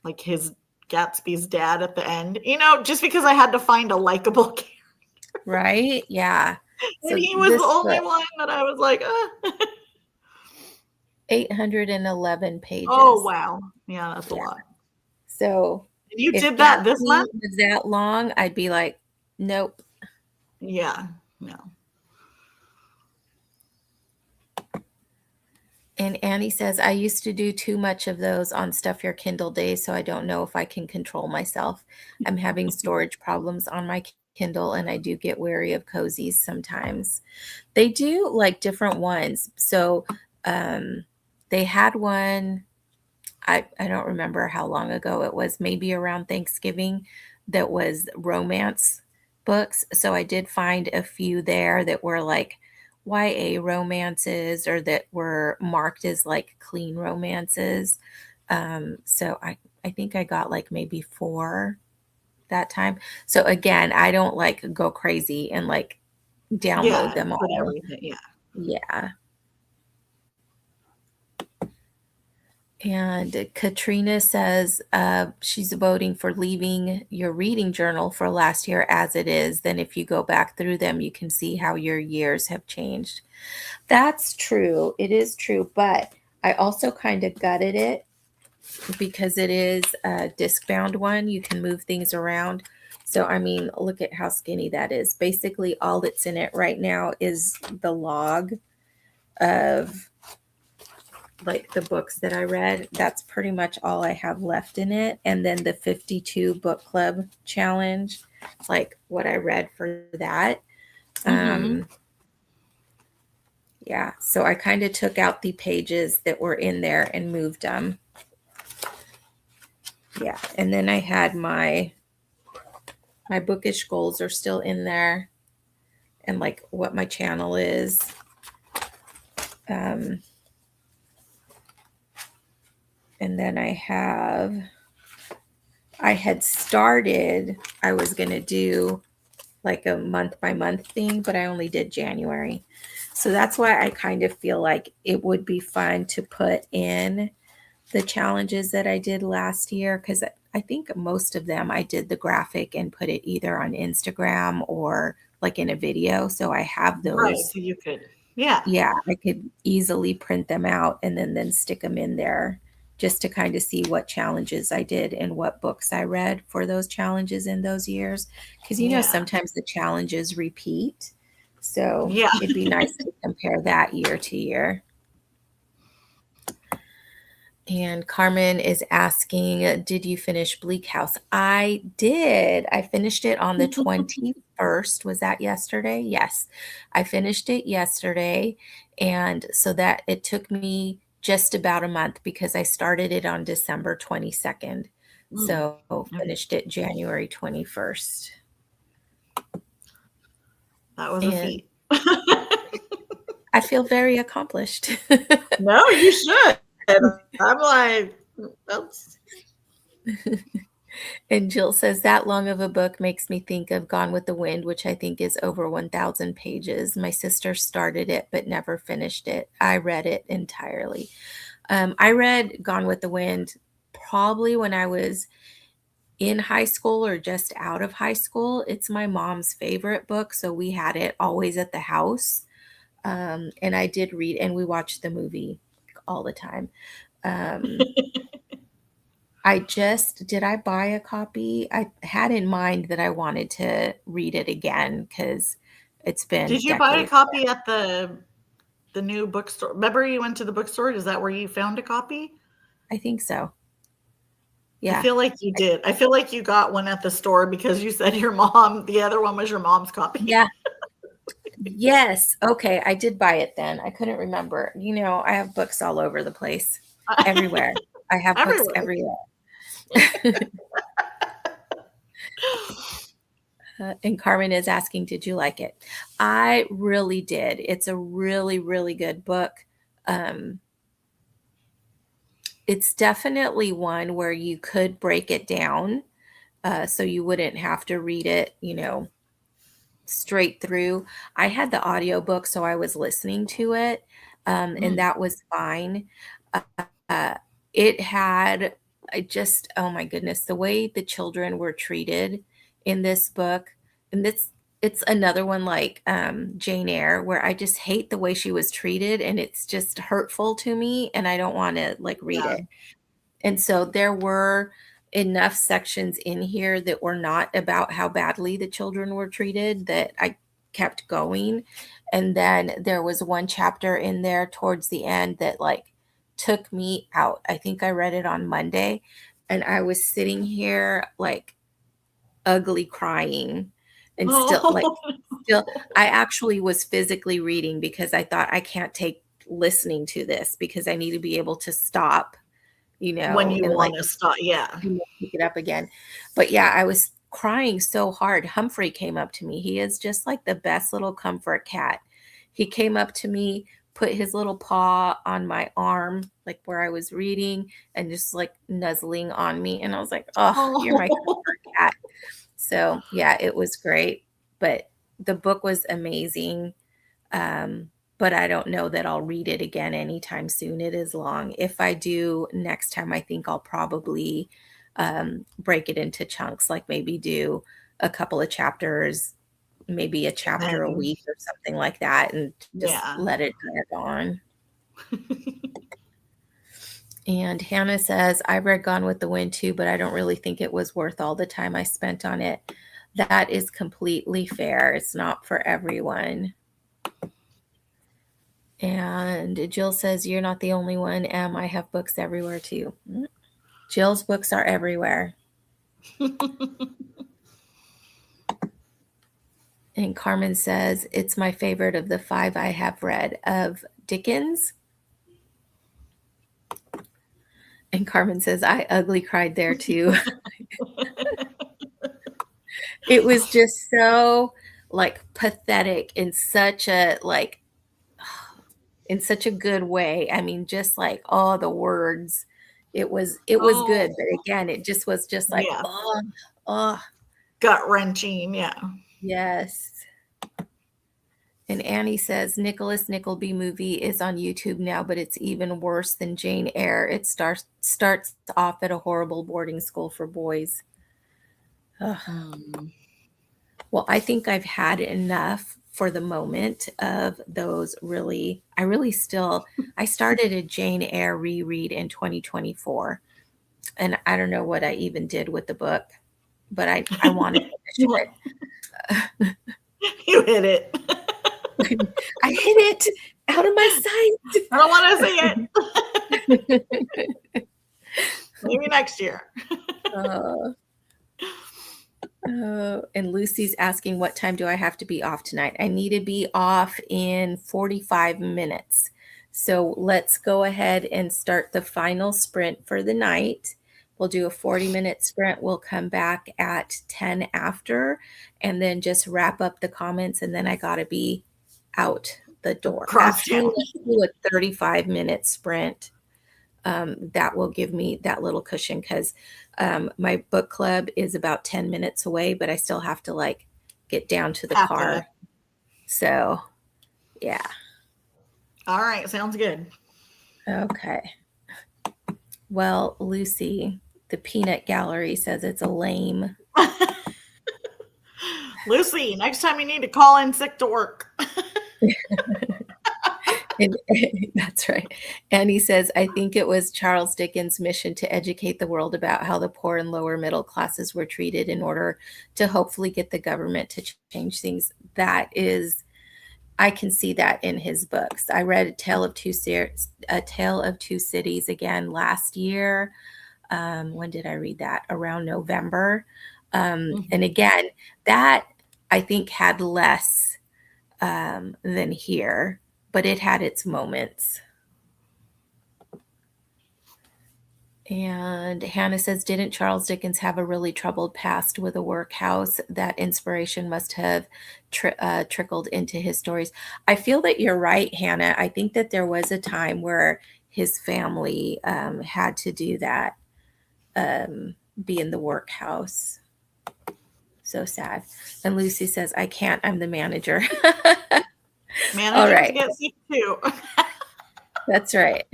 like his Gatsby's dad at the end, you know, just because I had to find a likable character. Right? Yeah. And he was the only one that I was like, 811 pages. Oh, wow. Yeah, that's a lot. So and you did that this month? Was that long? I'd be like, nope. Yeah, no. And Annie says, I used to do too much of those on Stuff Your Kindle days, so I don't know if I can control myself. I'm having storage problems on my Kindle, and I do get wary of cozies sometimes. They do like different ones. So they had one, I don't remember how long ago it was, maybe around Thanksgiving, that was romance books. So I did find a few there that were like YA romances or that were marked as like clean romances. So I think I got like maybe 4 that time. So again, I don't like go crazy and like download them all. Everything. Yeah. Yeah. And Katrina says she's voting for leaving your reading journal for last year as it is. Then, if you go back through them, you can see how your years have changed. That's true. It is true. But I also kind of gutted it because it is a disc bound one. You can move things around. So, I mean, look at how skinny that is. Basically, all that's in it right now is the log of like the books that I read. That's pretty much all I have left in it. And then the 52 book club challenge, like what I read for that. Mhm. Yeah, so I kind of took out the pages that were in there and moved them. Yeah, and then I had my bookish goals are still in there, and like what my channel is. And then I had started, I was going to do like a month by month thing, but I only did January. So that's why I kind of feel like it would be fun to put in the challenges that I did last year, because I think most of them I did the graphic and put it either on Instagram or like in a video. So I have Right. those. So you could, yeah. Yeah, I could easily print them out and then stick them in there just to kind of see what challenges I did and what books I read for those challenges in those years. Because, Yeah. sometimes the challenges repeat. So Yeah. it'd be nice to compare that year to year. And Carmen is asking, did you finish Bleak House? I did. I finished it on the 21st. Was that yesterday? Yes. I finished it yesterday. And so that it took me just about a month because I started it on December 22nd. Mm. So finished it January 21st. That was a And feat. I feel very accomplished. No, you should. I'm like, that's And Jill says that long of a book makes me think of Gone with the Wind, which I think is over 1,000 pages. My sister started it but never finished it. I read it entirely. I read Gone with the Wind probably when I was in high school or just out of high school. It's my mom's favorite book, so we had it always at the house. And I did read, and we watched the movie all the time. Did I buy a copy? I had in mind that I wanted to read it again because it's been Did you buy a decades. copy at the new bookstore? Remember you went to the bookstore? Is that where you found a copy? I think so. I Yeah. feel like you did. I feel like you got one at the store because you said your mom, the other one was your mom's copy. Yeah. Yes. Okay. I did buy it then. I couldn't remember. I have books all over the place, everywhere. I have books Everywhere. everywhere. And Carmen is asking, did you like it? I really did. It's a really, really good book. It's definitely one where you could break it down, so you wouldn't have to read it, straight through. I had the audiobook, so I was listening to it, and Mm. that was fine. Uh, it had, oh my goodness, the way the children were treated in this book, and it's another one like Jane Eyre, where I just hate the way she was treated, and it's just hurtful to me, and I don't want to like read Yeah. it. And so there were enough sections in here that were not about how badly the children were treated that I kept going. And then there was one chapter in there towards the end that like took me out. I think I read it on Monday and I was sitting here like ugly crying and Oh, still I actually was physically reading because I thought I can't take listening to this because I need to be able to stop, when you and like want to stop. Yeah. pick it up again. But yeah, I was crying so hard. Humphrey came up to me. He is just like the best little comfort cat. He came up to me, put his little paw on my arm, like where I was reading, and just like nuzzling on me. And I was like, oh, you're my Oh, comfort cat. So yeah, it was great. But the book was amazing. Um, but I don't know that I'll read it again anytime soon. It is long. If I do next time, I think I'll probably break it into chunks, like maybe do a couple of chapters, maybe a chapter a And week or something like that, and just yeah. let it drag on. And Hannah says, I read Gone with the Wind too, but I don't really think it was worth all the time I spent on it. That is completely fair. It's not for everyone. And Jill says, you're not the only one, Em. I have books everywhere too. Jill's books are everywhere. And Carmen says, it's my favorite of the 5 I have read of Dickens. And Carmen says, I ugly cried there too. It was just so like pathetic in such a in such a good way. I mean, just like all the words. It was good, Oh, but again, it just was just like, yeah. oh, Gut wrenching. Yeah. yes. And Annie says Nicholas Nickleby movie is on YouTube now, but it's even worse than Jane Eyre. It starts off at a horrible boarding school for boys. Ugh. Well, I think I've had enough for the moment of those really. I started a Jane Eyre reread in 2024, and I don't know what I even did with the book, but I want to finish it. You hit it. I hit it out of my sight. I don't want to see it. Maybe next year. And Lucy's asking, what time do I have to be off tonight? I need to be off in 45 minutes. So let's go ahead and start the final sprint for the night. We'll do a 40-minute sprint. We'll come back at 10 after, and then just wrap up the comments. And then I got to be out the door. Actually, let's do a 35-minute sprint. That will give me that little cushion because my book club is about 10 minutes away, but I still have to like get down to the car. So, yeah. All right. Sounds good. Okay. Well, Lucy, the Peanut Gallery says it's a lame. Lucy, next time you need to call in sick to work. And, that's right. And he says, I think it was Charles Dickens' mission to educate the world about how the poor and lower middle classes were treated in order to hopefully get the government to change things. That is, I can see that in his books. I read A Tale of Two Cities again last year. When did I read that? Around November. And again, that I think had less than here, but it had its moments. And Hannah says, didn't Charles Dickens have a really troubled past with a workhouse? That inspiration must have trickled into his stories. I feel that you're right, Hannah. I think that there was a time where his family had to do that, be in the workhouse. So sad. And Lucy says, I can't. I'm the manager. Managers right. Get sick too. That's right.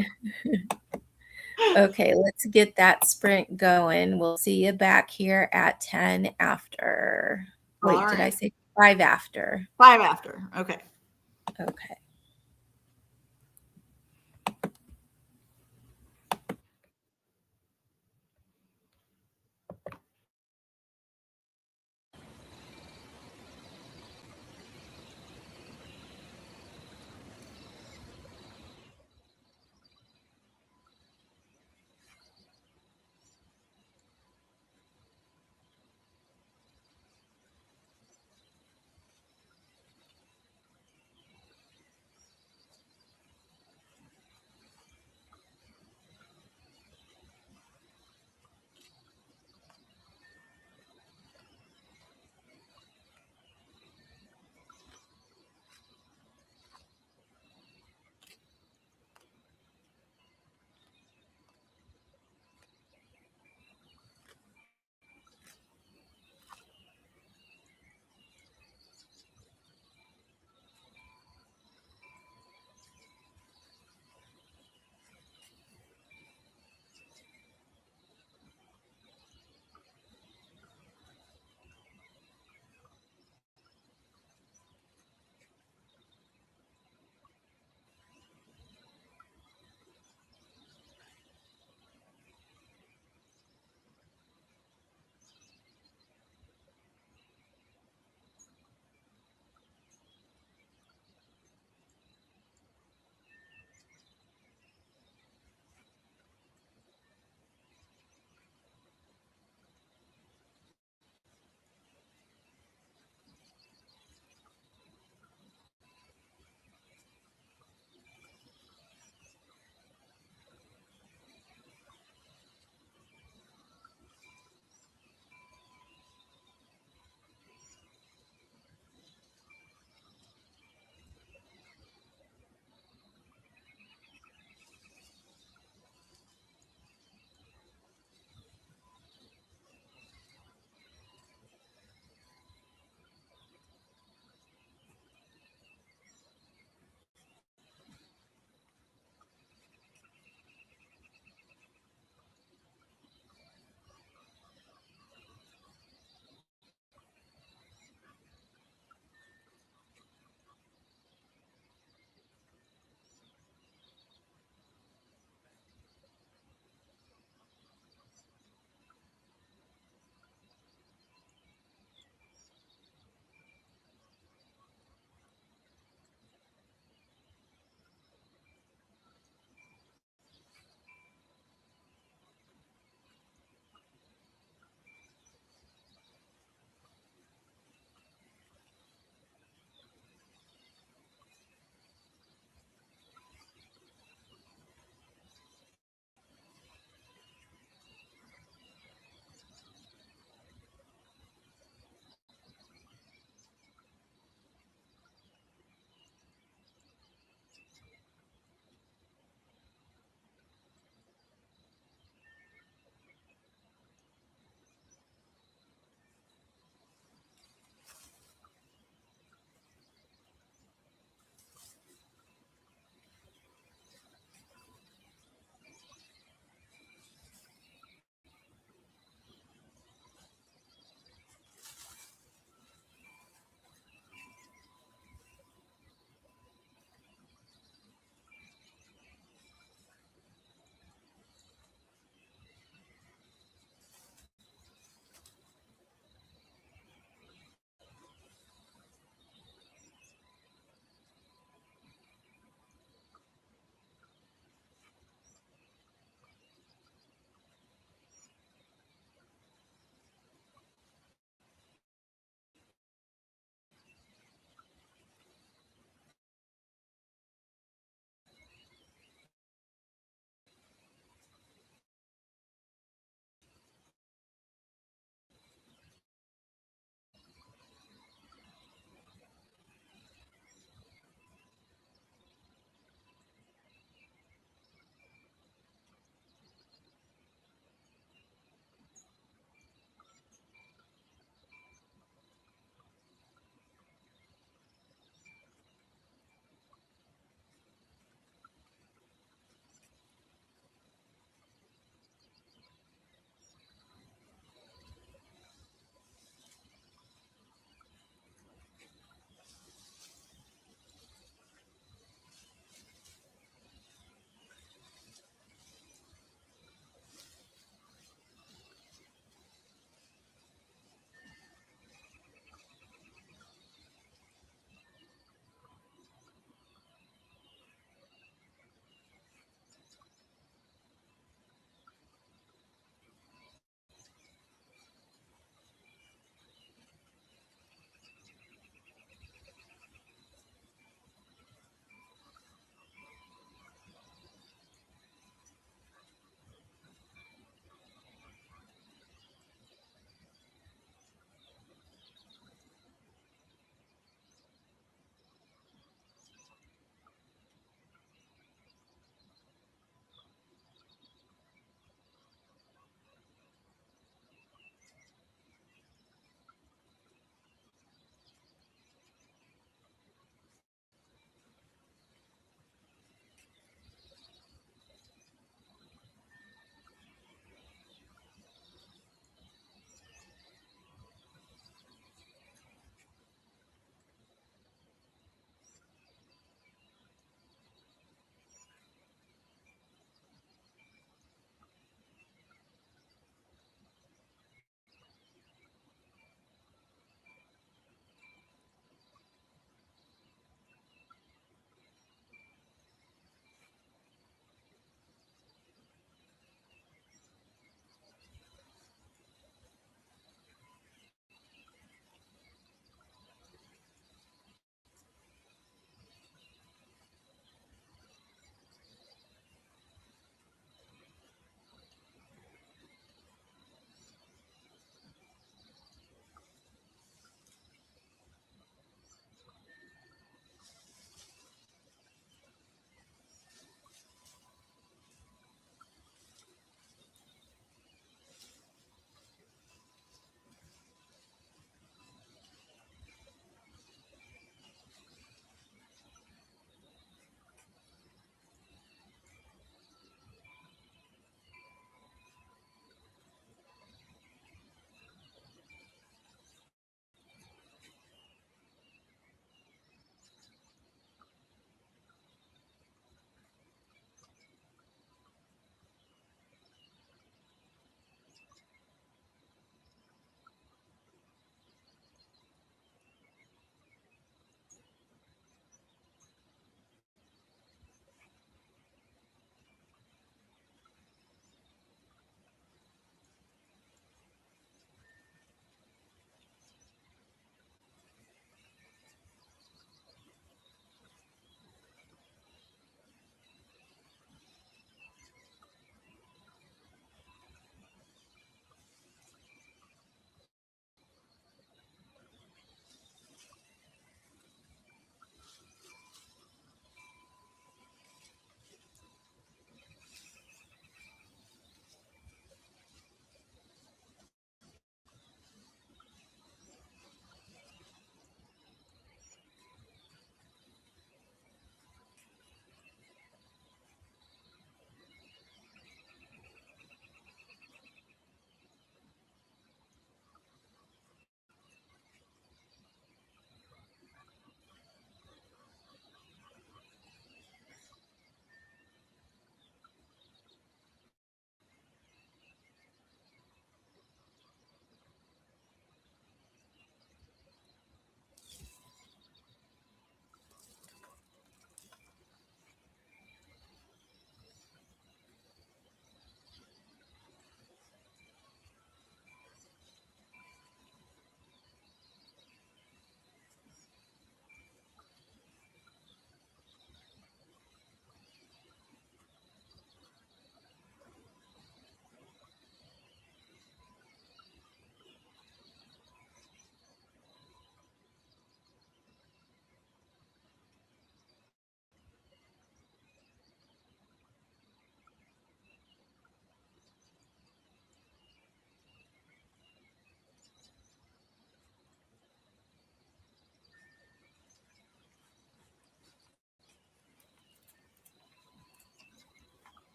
Okay, let's get that sprint going. We'll see you back here at 10 after. Wait, did I say 5 after? 5 after. Okay. Okay.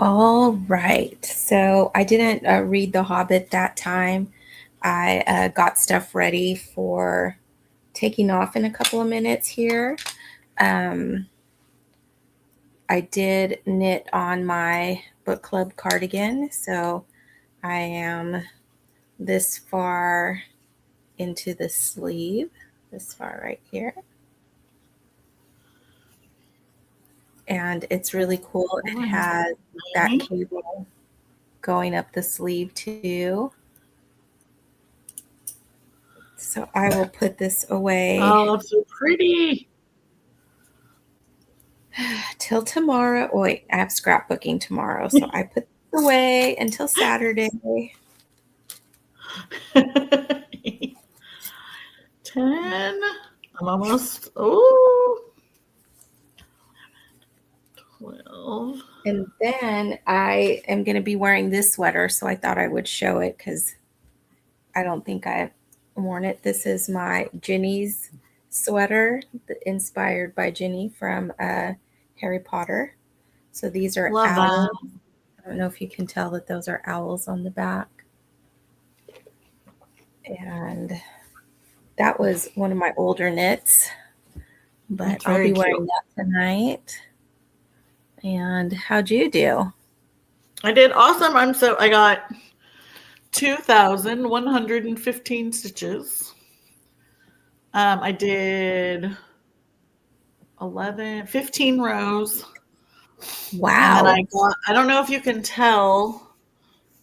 All right. So I didn't read The Hobbit that time. I got stuff ready for taking off in a couple of minutes here. Um, I did knit on my book club cardigan. So I am this far into the sleeve, this far right here. And it's really cool. It has that cable going up the sleeve too. So I will put this away. Oh, it's so pretty. Till tomorrow. Oh, wait, I have scrapbooking tomorrow. So I put this away until Saturday. 10. I'm almost. Oh. 12. And then I am going to be wearing this sweater. So I thought I would show it because I don't think I've worn it. This is my Ginny's sweater, inspired by Ginny from Harry Potter. So these are Love owls. that. I don't know if you can tell that those are owls on the back. And that was one of my older knits, but I'll be wearing that tonight. And how'd you do? I did awesome. I got 2,115 stitches. I did 15 rows. Wow. And I don't know if you can tell,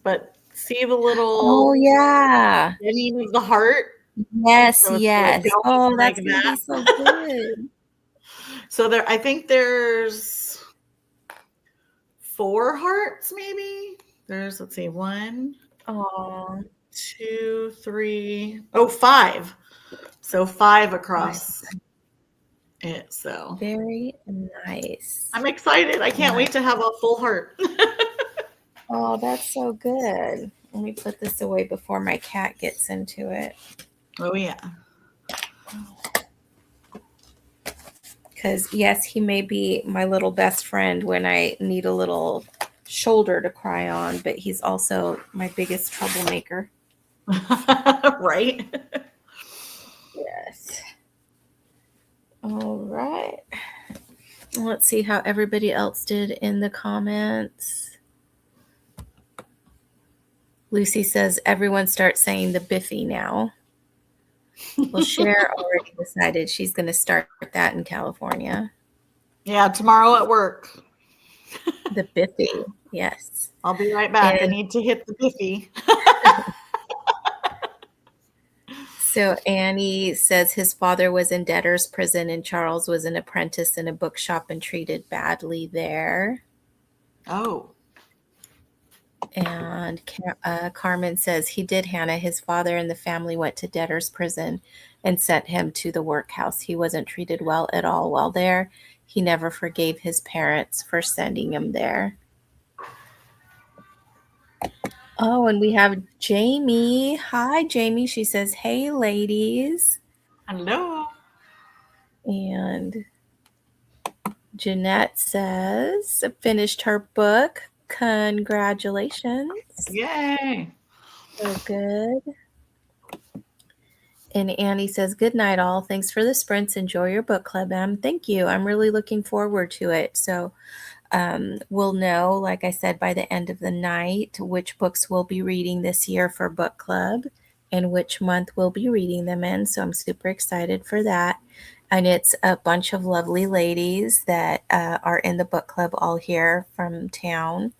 but see the little. Oh, yeah. Ending of the heart. Yes, so yes. Like oh, that's like gonna be so good. So I think there's 4 hearts, maybe. Let's see, 1, 2, 3, 5. So 5 across it. So very nice. I'm excited. I can't wait to have a full heart. Oh, that's so good. Let me put this away before my cat gets into it. Oh, yeah. Because, yes, he may be my little best friend when I need a little shoulder to cry on, but he's also my biggest troublemaker. Right? Yes. All right. Let's see how everybody else did in the comments. Lucy says, everyone start saying the Biffy now. Well, Cher already decided she's going to start that in California. Yeah, tomorrow at work. The Biffy, yes. I'll be right back. I need to hit the Biffy. So Annie says his father was in debtor's prison and Charles was an apprentice in a bookshop and treated badly there. Oh. And Carmen says he did, Hannah. His father and the family went to debtor's prison and sent him to the workhouse. He wasn't treated well at all while there. He never forgave his parents for sending him there. Oh, and we have Jamie. Hi, Jamie. She says, hey, ladies. Hello. And Jeanette says, finished her book. Congratulations. Yay. So good. And Annie says, good night, all. Thanks for the sprints. Enjoy your book club, Em. Thank you. I'm really looking forward to it. So we'll know, like I said, by the end of the night, which books we'll be reading this year for book club and which month we'll be reading them in. So I'm super excited for that. And it's a bunch of lovely ladies that are in the book club all here from town.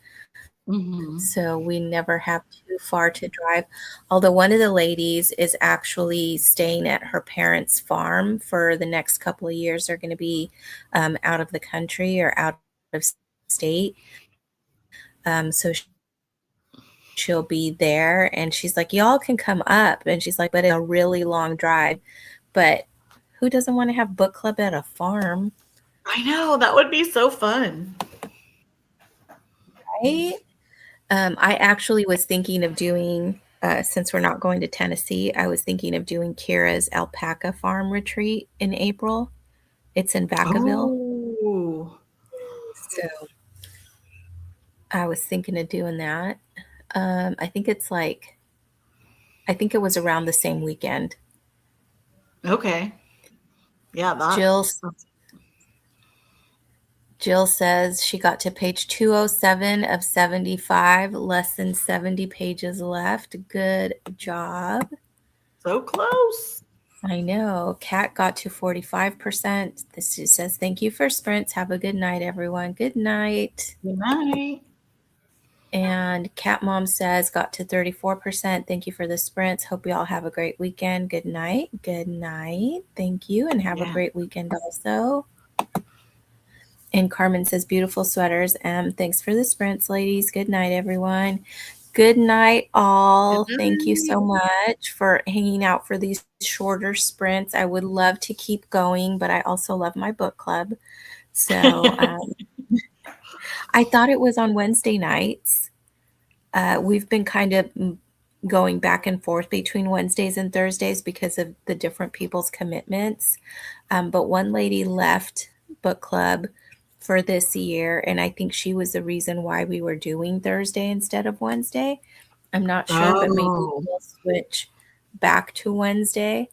Mm-hmm. So we never have too far to drive. Although one of the ladies is actually staying at her parents' farm for the next couple of years. They're going to be out of the country or out of state. So she'll be there and she's like, y'all can come up. And she's like, but it's a really long drive. But who doesn't want to have book club at a farm? I know, that would be so fun. Right? I actually was thinking of doing, since we're not going to Tennessee, I was thinking of doing Kira's alpaca farm retreat in April. It's in Vacaville. Oh. So I was thinking of doing that. I think it was around the same weekend. Okay. Yeah, Jill Jill says she got to page 207 of 75, less than 70 pages left. Good job. so close. I know. Kat got to 45%. This says, thank you for sprints. Have a good night, everyone. Good night. Good night. And Cat Mom says, got to 34%. Thank you for the sprints. Hope you all have a great weekend. Good night. Good night. Thank you. And have a great weekend also. And Carmen says, beautiful sweaters. Thanks for the sprints, ladies. Good night, everyone. Good night, all. Good night. Thank you so much for hanging out for these shorter sprints. I would love to keep going, but I also love my book club. So I thought it was on Wednesday nights. We've been kind of going back and forth between Wednesdays and Thursdays because of the different people's commitments. But one lady left book club for this year, and I think she was the reason why we were doing Thursday instead of Wednesday. I'm not sure, but maybe we'll switch back to Wednesday.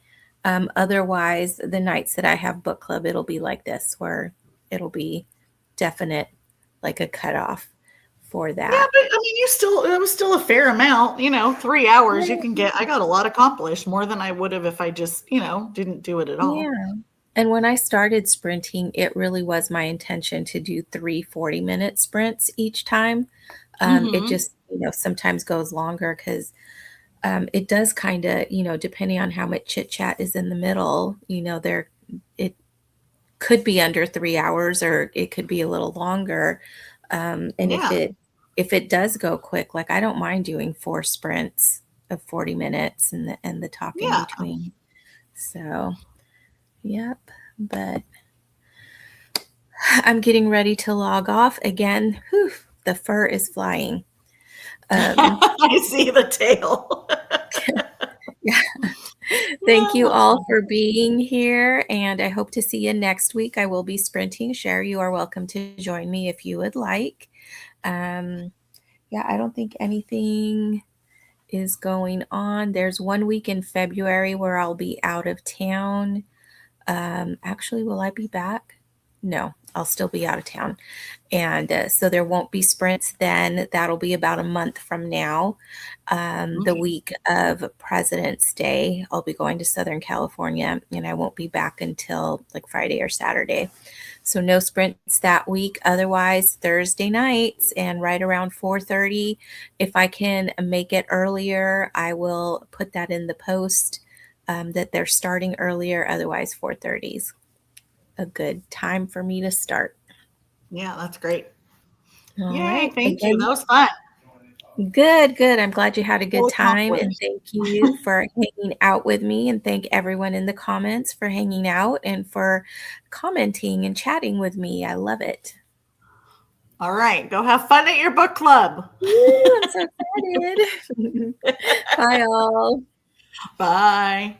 Otherwise, the nights that I have book club, it'll be like this, where it'll be definite, like a cutoff for that. Yeah, but I mean, it was still a fair amount, 3 hours you can get. I got a lot accomplished, more than I would have if I just, didn't do it at all. Yeah. And when I started sprinting, it really was my intention to do 3 40-minute sprints each time. It just, sometimes goes longer because it does kind of, depending on how much chit chat is in the middle, it could be under 3 hours or it could be a little longer. And if it does go quick, like I don't mind doing 4 sprints of 40 minutes and the talk in between. So, yep. But I'm getting ready to log off again. Whew, the fur is flying. I see the tail. Yeah. Thank you all for being here, and I hope to see you next week. I will be sprinting. Sherry, you are welcome to join me if you would like. I don't think anything is going on. There's 1 week in February where I'll be out of town. Actually, will I be back? No, I'll still be out of town. And so there won't be sprints then. That'll be about a month from now. The week of President's Day, I'll be going to Southern California, and I won't be back until like Friday or Saturday. So no sprints that week. Otherwise, Thursday nights and right around 4:30. If I can make it earlier, I will put that in the post that they're starting earlier. Otherwise, 4:30 is a good time for me to start. Yeah, that's great. All Yay, right. thank you. That was fun. Good. I'm glad you had a good time, and thank you for hanging out with me, and thank everyone in the comments for hanging out and for commenting and chatting with me. I love it. All right, go have fun at your book club. Woo, I'm so excited. Bye all. Bye.